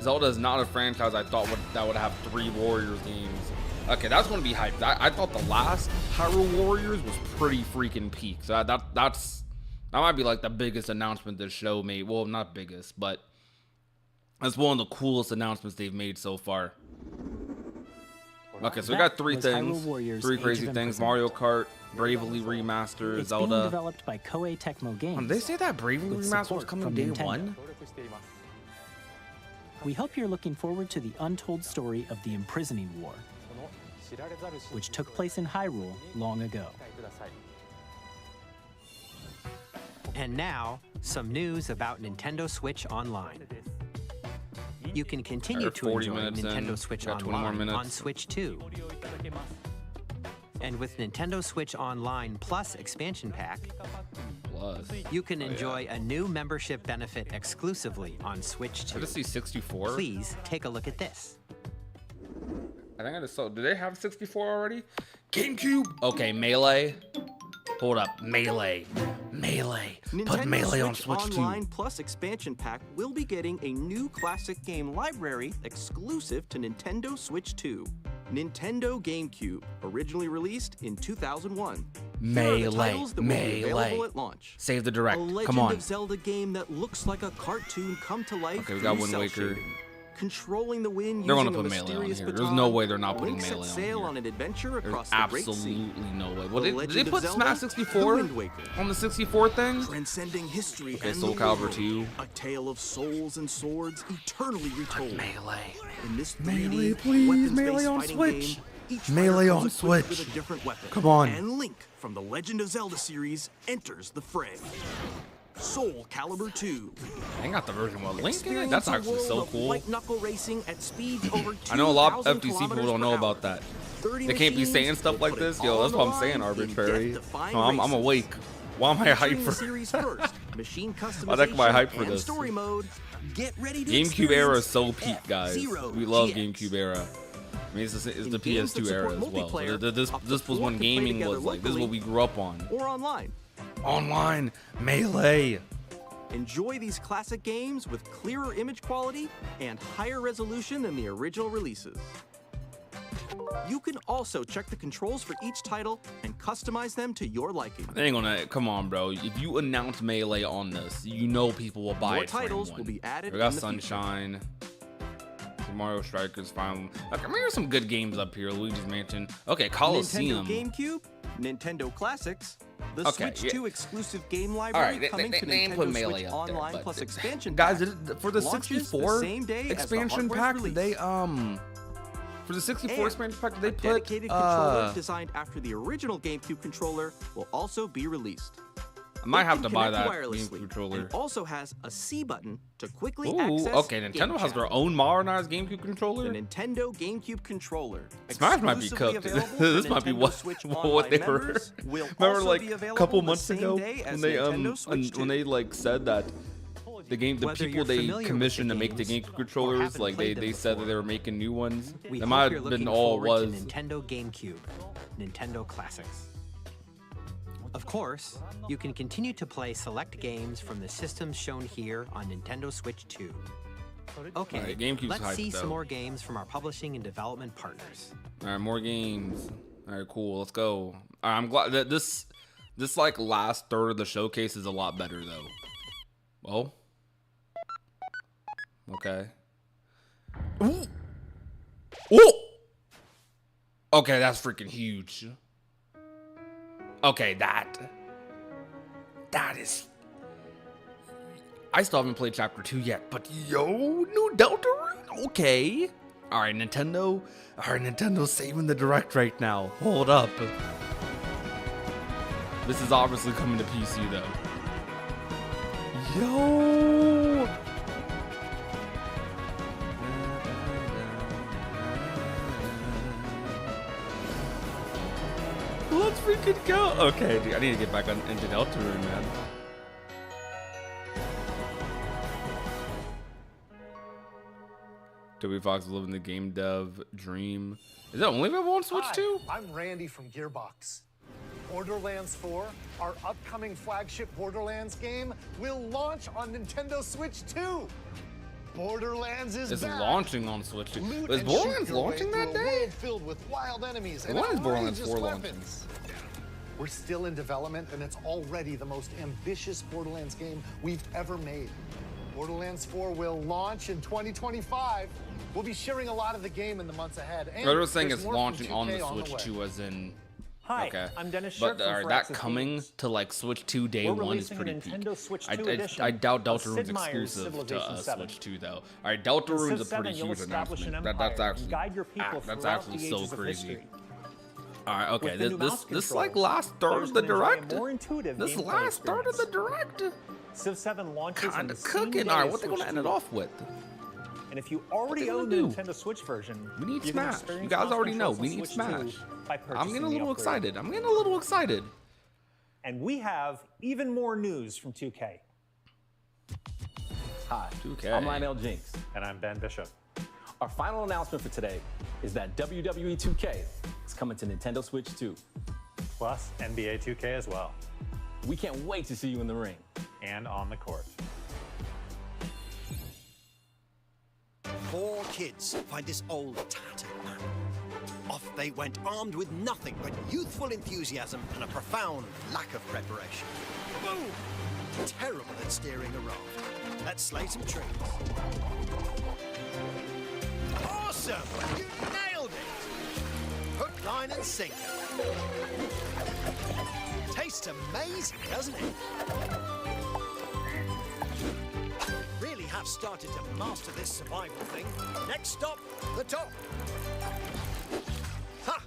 Zelda is not a franchise I thought that would have 3 Warriors games. Okay, that's going to be hyped. I thought the last Hyrule Warriors was pretty freaking peak. So that might be like the biggest announcement this show made. Well, not biggest, but that's one of the coolest announcements they've made so far. Okay, so we got 3 things. 3 crazy things. Mario Kart, Bravely Remastered, It's Zelda. being developed by Koei Tecmo Games. Did they say that Bravely with Remastered was support coming from day Nintendo. 1? We hope you're looking forward to the untold story of the Imprisoning War, which took place in Hyrule long ago. And now, some news about Nintendo Switch Online. You can continue We're to 40 enjoy minutes in. Nintendo Switch Got 20 more Online on minutes. Switch 2. And with Nintendo Switch Online Plus expansion pack, you can enjoy a new membership benefit exclusively on Switch 2. I just see 64. Please take a look at this. I think I just saw. Do they have 64 already? GameCube. Okay, Melee. Hold up, Melee. Put Melee on Switch Online 2. Plus expansion pack will be getting a new classic game library exclusive to Nintendo Switch 2. Nintendo GameCube, originally released in 2001. Here are the titles that will be available at launch. Save the direct. A Legend Come on. of Zelda game that looks like a cartoon come to life. Okay, we got through Wind cell Waker. shading. Controlling the wind They're using gonna a put Melee on mysterious here. baton. There's no way they're not putting Link Melee set on sail here. on an adventure There's across the Great Sea. absolutely no way. The Well, did they Legend put of Smash Zelda, 64 The Wind Waker. on the 64 thing? Transcending history Okay, and Soul the Calibur world. 2. A tale of souls and swords eternally retold. Melee. In this Melee, 3D please. weapons-based Melee on fighting Switch. game, each Melee fighter on comes equipped Switch. with a different weapon. Come on. And Link from the Legend of Zelda series enters the fray. Soul Calibur 2. They got the version with Link in it? That's actually so cool. White knuckle racing at speeds over I know a lot of 2,000 FTC people kilometers don't know per about hour. that. 30 They can't be machines saying stuff will like put it this. all Yo, that's on what the I'm saying, line in arbitrary. death-defying No, I'm races. awake. Why am I hyped Featuring for the series first, machine I like my customization hype for and this. story mode. Get ready to GameCube era is experience so peak, guys. F-Zero We love GX. GameCube era. I mean, it's the In PS2 games that era support as well. So multiplayer, this up to was 4 when can play gaming together was like. This is what locally we grew up on. or online. Online Melee. Enjoy these classic games with clearer image quality and higher resolution than the original releases. You can also check the controls for each title and customize them to your liking. They ain't gonna. Come on, bro. If you announce Melee on this, you know people will buy More it. for titles M1. will be added We got in the future. Sunshine. Mario Strikers, final. Okay, I mean, there's some good games up here. Luigi's Mansion. Okay, Coliseum. Nintendo GameCube, Nintendo Classics, the Okay, Switch yeah. 2 exclusive game All library right, coming to they put Nintendo Melee Switch up there, Online but plus expansion guys, pack. for the Launches 64 same day as the expansion hardware's pack, release. they for the 64 And expansion pack, they a put dedicated controller designed after the original GameCube controller will also be released. I might It have can to buy connect that wirelessly GameCube controller. And also has a C button to quickly Ooh, access okay, Game Nintendo has Chat. their own modernized GameCube controller. The Nintendo GameCube controller. Smash might be exclusively cooked. available This for might be Nintendo what Switch what Online they were. members will Remember, also like be a available couple the months same ago day as when they Nintendo Switch 2. when they like said that the Whether people you're they familiar with commissioned the to make the games GameCube or controllers, haven't like played they them said that they were making new ones. We That hope might you're have been looking all it forward was. to Nintendo GameCube, Nintendo Classics. Of course, you can continue to play select games from the systems shown here on Nintendo Switch 2. Okay, Alright, GameCube's let's hyped, see some though. more games from our publishing and development partners. All right, more games. All right, cool. Let's go. All right, I'm glad that this like last third of the showcase is a lot better though. Well, okay. Ooh. Ooh. Okay, that's freaking huge. Okay, that is. I still haven't played Chapter 2 yet, but yo, new Deltarune. Okay. All right, Nintendo. All right, Nintendo's saving the Direct right now. Hold up. This is obviously coming to PC though. Yo. Let's freaking go. Okay, dude, I need to get back into Deltarune, man. Toby Fox is living the game dev dream. Is that only available on Switch 2? I'm Randy from Gearbox. Borderlands 4, our upcoming flagship Borderlands game, will launch on Nintendo Switch 2. Borderlands is It's back. launching on Switch 2. Loot Is and Borderlands shoot your way launching through that a day? world filled with wild enemies and When is Borderlands outrageous 4 launching? weapons. We're still in development, and it's already the most ambitious Borderlands game we've ever made. Borderlands 4 will launch in 2025. We'll be sharing a lot of the game in the months ahead. And I was saying there's it's more from launching on the 2K Switch way. 2 as in. Hi, okay. I'm Dennis But Scherf from alright, that Firaxis coming Games. to like Switch 2 day We're one is releasing a pretty peak. Nintendo Switch 2 I edition doubt of Deltarune's Sid Meier's exclusive to Civilization 7. Switch 2 though. Alright, Deltarune's In a Civ pretty 7, you'll huge establish an announcement. empire That's and actually guide your people that's throughout actually the so ages of crazy. history. Alright, okay, With the new mouse this controls, like last third players of the can enjoy a direct. more intuitive This gameplay last third of the experience. direct. Civ 7 launches on Kinda the same cooking. day Alright, as what they gonna Switch end it 2. off with? And if you already they gonna own the do? Nintendo Switch version, We need you can Smash. experience You guys mouse already know controls we on need Switch Smash. 2 by I'm purchasing getting a the little upgrade. excited. I'm getting a little excited. And we have even more news from 2K. Hi, 2K. I'm Lionel Jinks. And I'm Ben Bishop. Our final announcement for today is that WWE 2K is coming to Nintendo Switch 2. Plus NBA 2K as well. We can't wait to see you in the ring. And on the court. 4 kids find this old tattered man. Off they went armed with nothing but youthful enthusiasm and a profound lack of preparation. Boom! Terrible at steering a raft. Let's slay some trees. Awesome! You nailed it! Hook, line and sinker. Tastes amazing, doesn't it? Really have started to master this survival thing. Next stop, the top. Ha!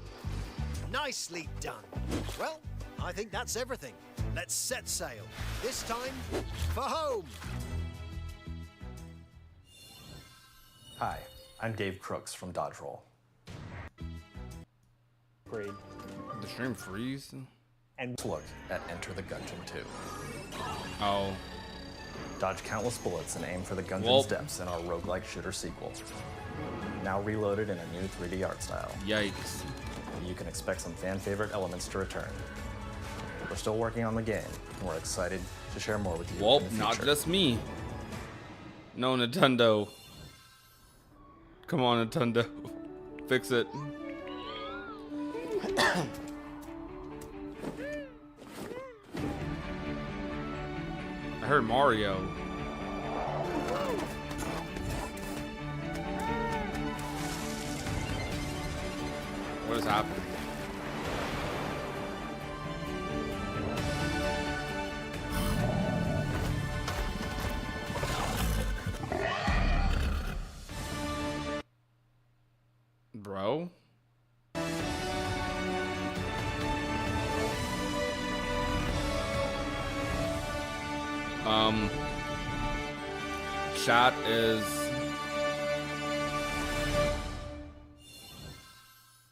Nicely done. Well, I think that's everything. Let's set sail. This time, for home. Hi, I'm Dave Crooks from Dodge Roll. Grade. The stream freeze? And look at Enter the Gungeon 2. Oh. Dodge countless bullets and aim for the Gungeon's Well. depths in our roguelike shooter sequel. Now reloaded in a new 3D art style. Yikes. You can expect some fan favorite elements to return. We're still working on the game, and we're excited to share more with you. Well, in the not future. just me. No, Nintendo. Come on, Nintendo. Fix it. I heard Mario. What is happening? Bro. Chat is...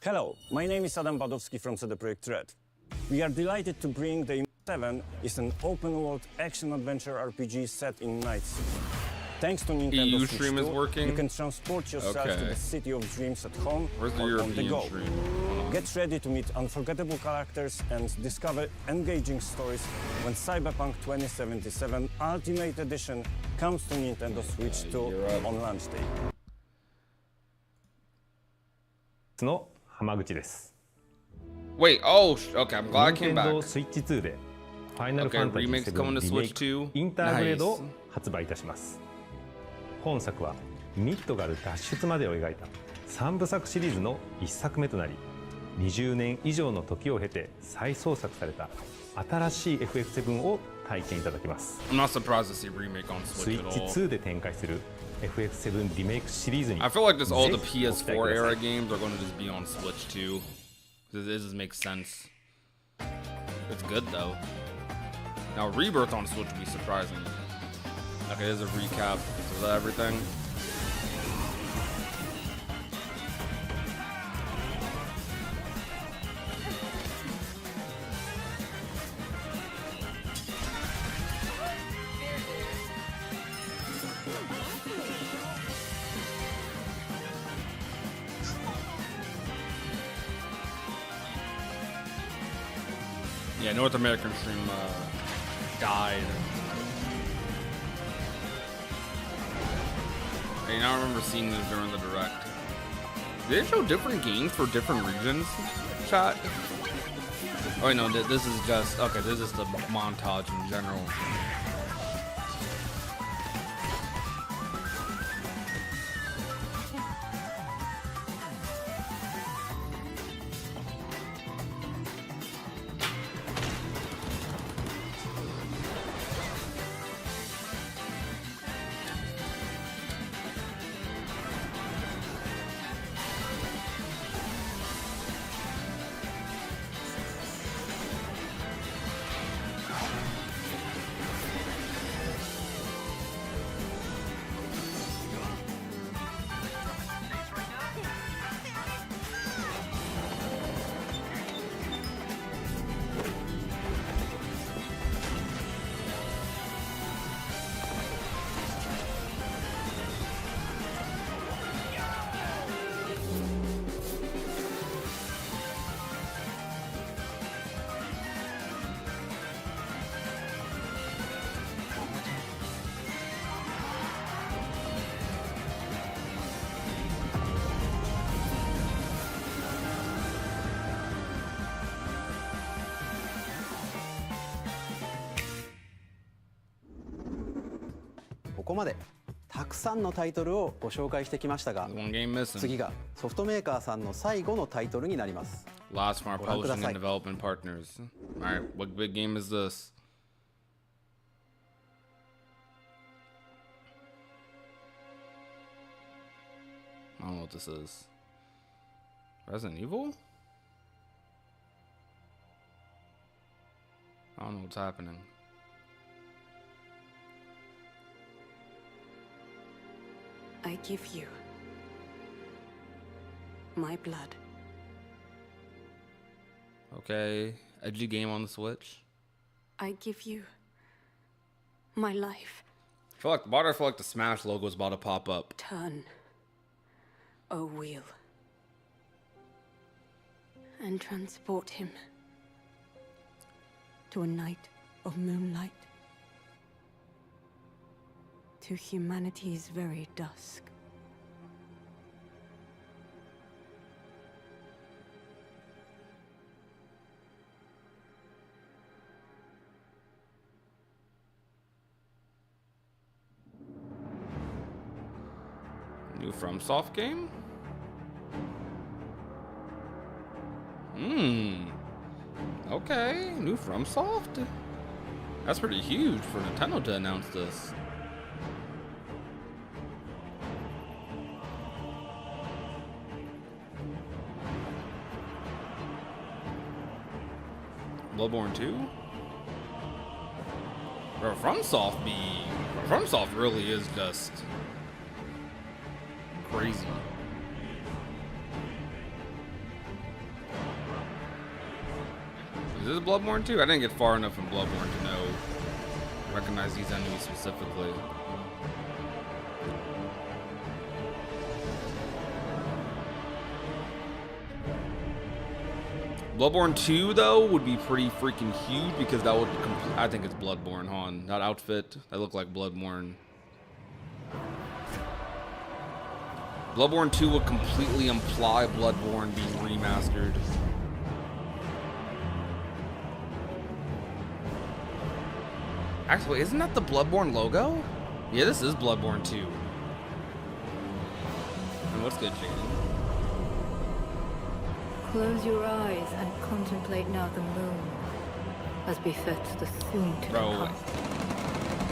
Hello, my name is Adam Badowski from CD Projekt Red. We are delighted to bring the 7 is an open-world action-adventure RPG set in Night City. Thanks to Nintendo EU Switch stream 2, is working. You can transport yourself to the city of dreams at home Where's the or on the European go. stream? Get ready to meet unforgettable characters and discover engaging stories when Cyberpunk 2077 Ultimate Edition comes to Nintendo Switch 2 on launch day. の浜口です。 Wait, oh, okay, I'm glad I came back. Nintendo Switch 2で Final Okay, Fantasy remakes coming to 7 リ Switch メイク 2. インターグレード Nice. を発売いたします。本作はミッドガル脱出までを描いた3部作シリーズの1作目となり、20年以上の時を経て再創作された新しい FF7 を体験いただけます。 I'm not surprised to see a remake on Switch at Switch all. 2で展開する FF7 リメイクシリーズに I feel like this all the ぜひご期待ください。 PS4 era games are going to just be on Switch too. This just makes sense. It's good though. Now Rebirth on Switch would be surprising. Okay, here's a recap. Is that everything? Yeah, North American stream died. And I remember seeing this during the direct. Did they show different games for different regions? Chat? Oh, no, this is just... Okay, this is the montage in general. .ここまでたくさんのタイトルをご紹介してきましたが、次がソフトメーカーさんの最後のタイトルになります。 Last from our ご覧くだ publishing さい。 and development partners. Alright, what big game is this? I don't know what this is. Resident Evil? I don't know what's happening. I give you my blood. Okay, edgy game on the Switch. I give you my life. I feel like the Smash logo is about to pop up. Turn a wheel and transport him to a night of moonlight, to humanity's very dusk. New FromSoft game? Okay, new FromSoft? That's pretty huge for Nintendo to announce this. Bloodborne 2? Bro, FromSoft really is just crazy. Is this Bloodborne 2? I didn't get far enough in Bloodborne to recognize these enemies specifically. Bloodborne 2 though would be pretty freaking huge because that would I think it's Bloodborne, hon. That outfit, that looked like Bloodborne. Bloodborne 2 would completely imply Bloodborne being remastered. Actually, isn't that the Bloodborne logo? Yeah, this is Bloodborne 2. And what's good, Jaden? Close your eyes and contemplate now the moon, as befits the soon to Bro, come.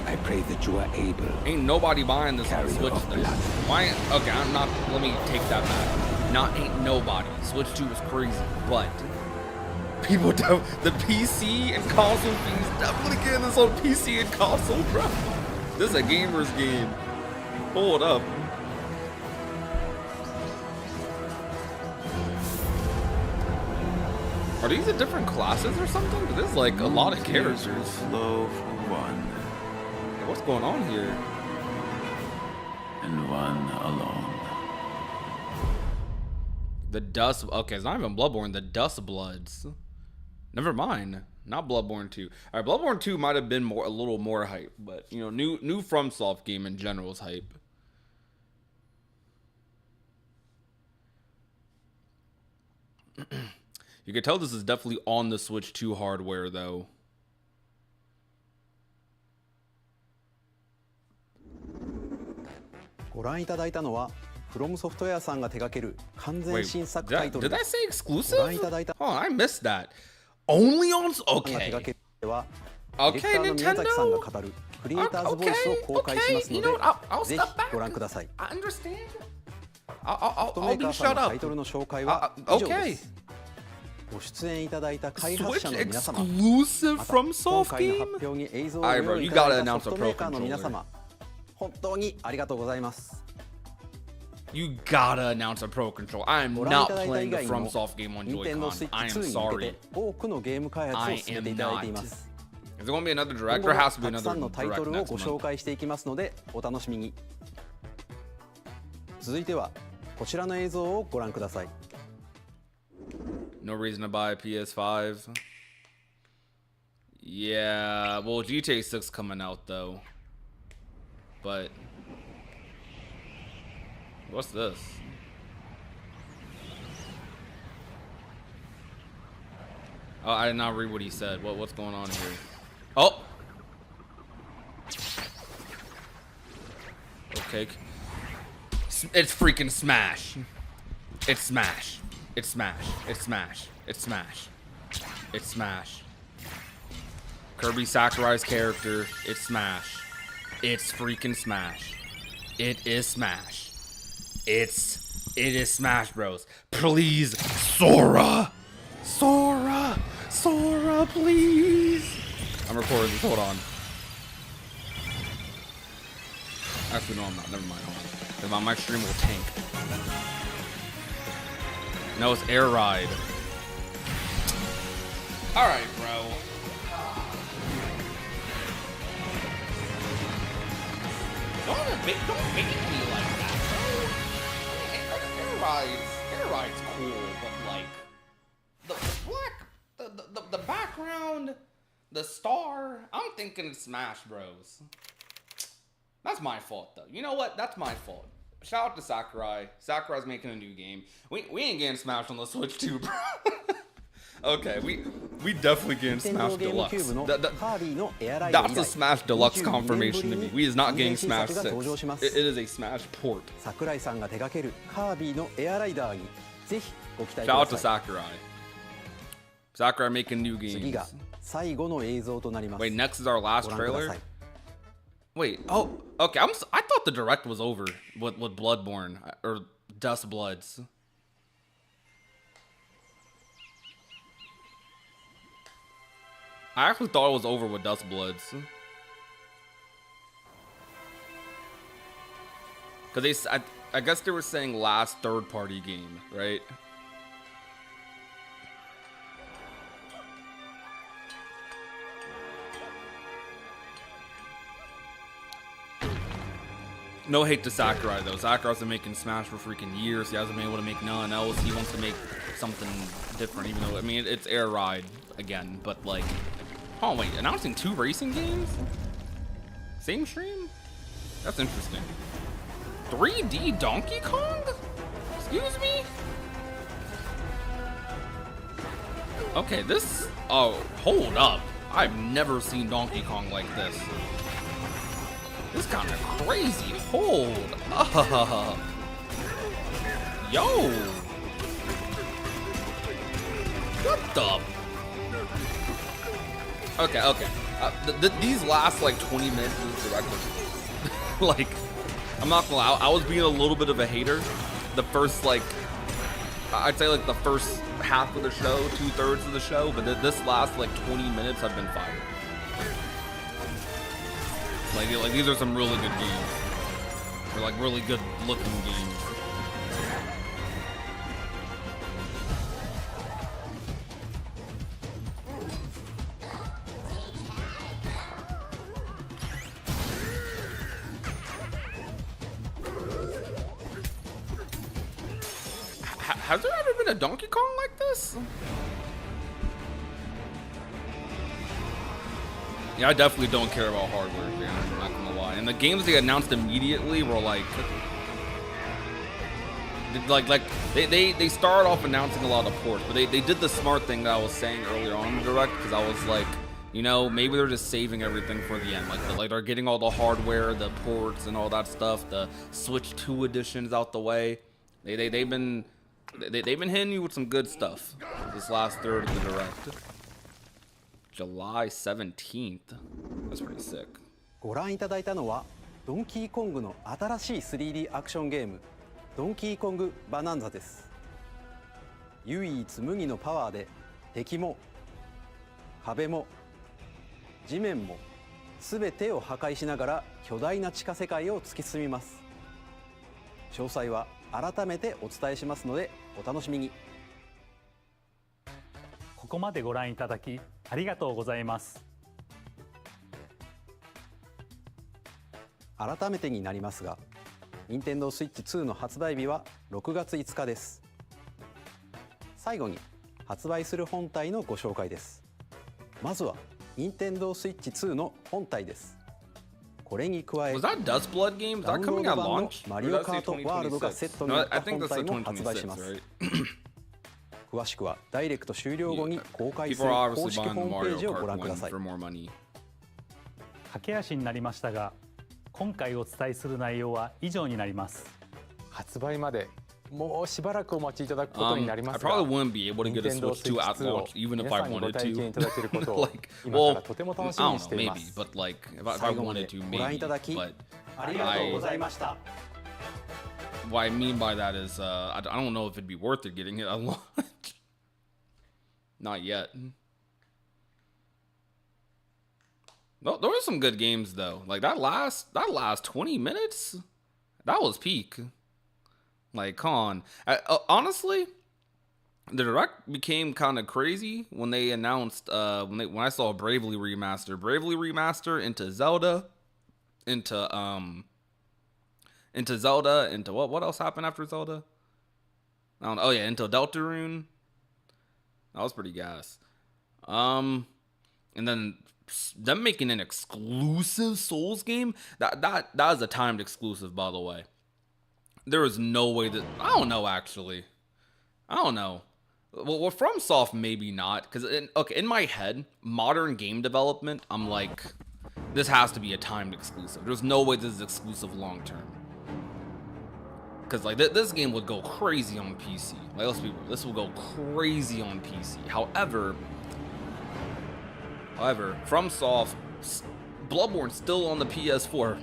I pray that you are able. Ain't nobody buying this on Switch thing. Why? Okay, I'm not. Let me take that back. Ain't nobody. Switch 2 is crazy, but people the PC and console things definitely getting this on PC and console, bro. This is a gamer's game. Hold up. Are these the different classes or something? There's like a lot of characters. Slow for one. Hey, what's going on here? And one alone. The Dust. Okay, it's not even Bloodborne. The Dust Bloods. Never mind. Not Bloodborne 2. All right, Bloodborne 2 might have been a little more hype, but you know, new FromSoft game in general is hype. You can tell this is definitely on the Switch 2 hardware, though. Wait, did I say exclusive? Oh, I missed that. Only on... Okay. Okay, Nintendo? Okay, you know what? I'll step back. I understand. I'll be shut up. Okay. Switch exclusive FromSoft game? Alright, bro, you gotta announce a Pro Controller. You gotta announce a Pro Controller. I am not playing the FromSoft game on Joy-Con. I am sorry. I am not. Is there gonna be another direct? There has to be another direct next month. No reason to buy a PS5. Yeah, well, GTA 6 coming out though. But what's this? Oh, I did not read what he said. What's going on here? Oh. Okay. It's freaking Smash. It's Smash. It's Smash. It's Smash. It's Smash. It's Smash. Kirby Sakurai's character. It's Smash. It's freaking Smash. It is Smash. It is Smash Bros. Please, Sora. Sora. Sora, please. I'm recording this. Hold on. Actually, no, I'm not. Never mind. Hold on. My stream will tank. No, it's Air Ride. All right, bro. Don't make me like that, bro. Air Ride's cool, but like the background, the star. I'm thinking Smash Bros. That's my fault, though. You know what? That's my fault. Shout out to Sakurai. Sakurai's making a new game. We ain't getting Smash on the Switch too, bro. Okay, we definitely getting Smash Deluxe. That's a Smash Deluxe confirmation to me. We is not getting Smash 6. It is a Smash port. Shout out to Sakurai. Sakurai making new games. Wait, next is our last trailer? Wait, oh, okay. I thought the direct was over with Bloodborne or Dust Bloods. I actually thought it was over with Dust Bloods. Because I guess they were saying last third-party game, right? No hate to Sakurai though. Sakurai's been making Smash for freaking years. He hasn't been able to make none else. He wants to make something different, even though, I mean, it's Air Ride again, but like, oh wait, announcing 2 racing games? Same stream? That's interesting. 3D Donkey Kong? Excuse me? Okay, this, oh, hold up. I've never seen Donkey Kong like this. This is kind of crazy. Hold up. Yo. What the? Okay. These last like 20 minutes of this direct. Like, I'm not gonna lie, I was being a little bit of a hater. The first, like, I'd say like the first half of the show, 2/3 of the show, but this last like 20 minutes I've been fired. Like these are some really good games. They're like really good looking games. Has there ever been a Donkey Kong like this? Yeah, I definitely don't care about hardware, man. I'm not gonna lie. And the games they announced immediately were like they started off announcing a lot of ports, but they did the smart thing that I was saying earlier on in the direct, because I was like, you know, maybe they're just saving everything for the end. Like they're getting all the hardware, the ports, and all that stuff, the Switch 2 editions out the way. They've been hitting you with some good stuff this last third of the direct. July 17th. That's pretty sick. ご覧いただいたのはドンキーコングの新しい 3D アクションゲームドンキーコングバナンザです。唯一無二のパワーで敵も壁も地面も全てを破壊しながら巨大な地下世界を突き進みます。詳細は改めてお伝えしますのでお楽しみに。ここまでご覧いただきありがとうございます。改めてになりますが、Nintendo Switch 2の発売日は6月5日です。最後に発売する本体のご紹介です。まずは Nintendo Switch 2の本体です。これに加え、ダウンロード版のマリオカートワールドがセットになった本体も発売します。詳しくはダイレクト終了後に公開する公式ホームページをご覧ください。駆け足になりましたが、今回お伝えする内容は以上になります。発売までもうしばらくお待ちいただくことになりますが、I probably wouldn't be able to get a Switch 2 at launch, even if I wanted to. いただけることを今からとても楽しみにしています。Maybe, but like if I wanted to, maybe. ご覧いただきありがとうございました。What I mean by that is, I don't know if it'd be worth it getting it at launch. Not yet. No, there were some good games though. Like that last 20 minutes, that was peak. Like, come on. Honestly, the direct became kind of crazy when they announced when I saw Bravely Remaster into Zelda, into what else happened after Zelda? I don't know. Oh yeah, into Deltarune. That was pretty gas. And then them making an exclusive Souls game, that is a timed exclusive, by the way. There is no way that, I don't know actually. I don't know. Well, FromSoft maybe not, because in my head, modern game development, I'm like, this has to be a timed exclusive. There's no way this is exclusive long term. Because like this game would go crazy on PC. Like, let's be real, this will go crazy on PC. However, FromSoft, Bloodborne's still on the PS4.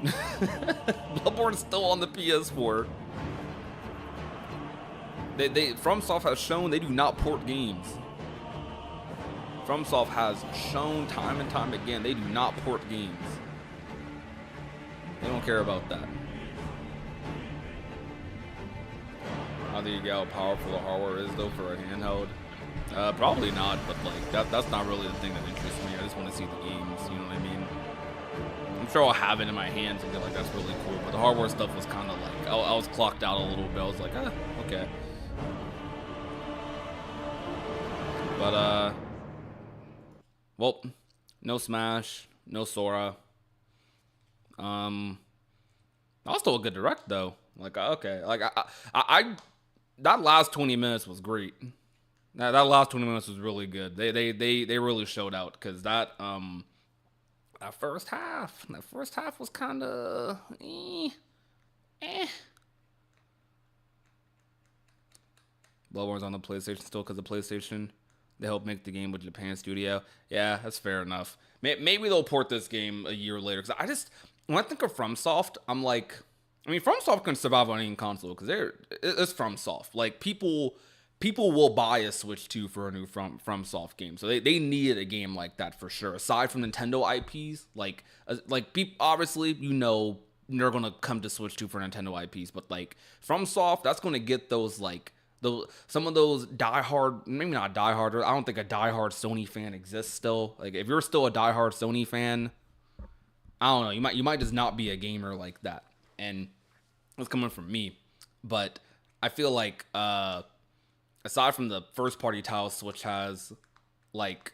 Bloodborne's still on the PS4. FromSoft has shown they do not port games. FromSoft has shown time and time again they do not port games. They don't care about that. How do you get how powerful the hardware is though for a handheld? Probably not, but like that's not really the thing that interests me. I just want to see the games, you know what I mean? I'm sure I'll have it in my hands and be like, that's really cool. But the hardware stuff was kind of like, I was clocked out a little bit. I was like, okay. But well, no Smash, no Sora. That was still a good direct though. Like, okay, like I that last 20 minutes was great. That last 20 minutes was really good. They really showed out because that first half was kind of Bloodborne's on the PlayStation still because the PlayStation they helped make the game with Japan studio. Yeah, that's fair enough. Maybe they'll port this game a year later because when I think of FromSoft, I'm like, I mean, FromSoft can survive on any console because it's FromSoft. Like people will buy a Switch 2 for a new FromSoft game, so they needed a game like that for sure. Aside from Nintendo IPs, like people obviously they're gonna come to Switch 2 for Nintendo IPs, but like FromSoft, that's gonna get those some of those diehard, maybe not diehard. I don't think a diehard Sony fan exists still. Like if you're still a diehard Sony fan, I don't know, you might just not be a gamer like that. And it's coming from me, but I feel like aside from the first party titles Switch has, like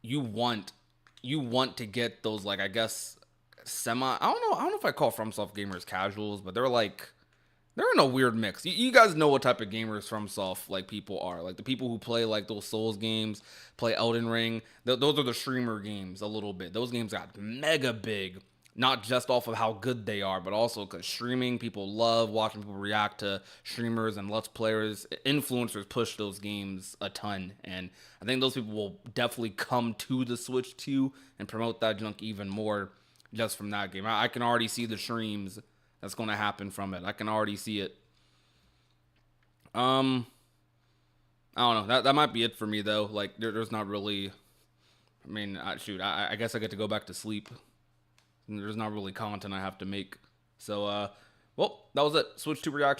you want to get those, like, I guess I don't know if I call FromSoft gamers casuals, but they're in a weird mix. You guys know what type of gamers FromSoft like people are. Like the people who play like those Souls games, play Elden Ring. Those are the streamer games a little bit. Those games got mega big, not just off of how good they are, but also because streaming, people love watching people react to streamers and Let's Players. Influencers push those games a ton. And I think those people will definitely come to the Switch 2 and promote that junk even more just from that game. I can already see the streams that's going to happen from it. I can already see it. I don't know. That might be it for me, though. Like, there's not really... I mean, I guess I get to go back to sleep. There's not really content I have to make. So, well, that was it. Switch 2 reaction.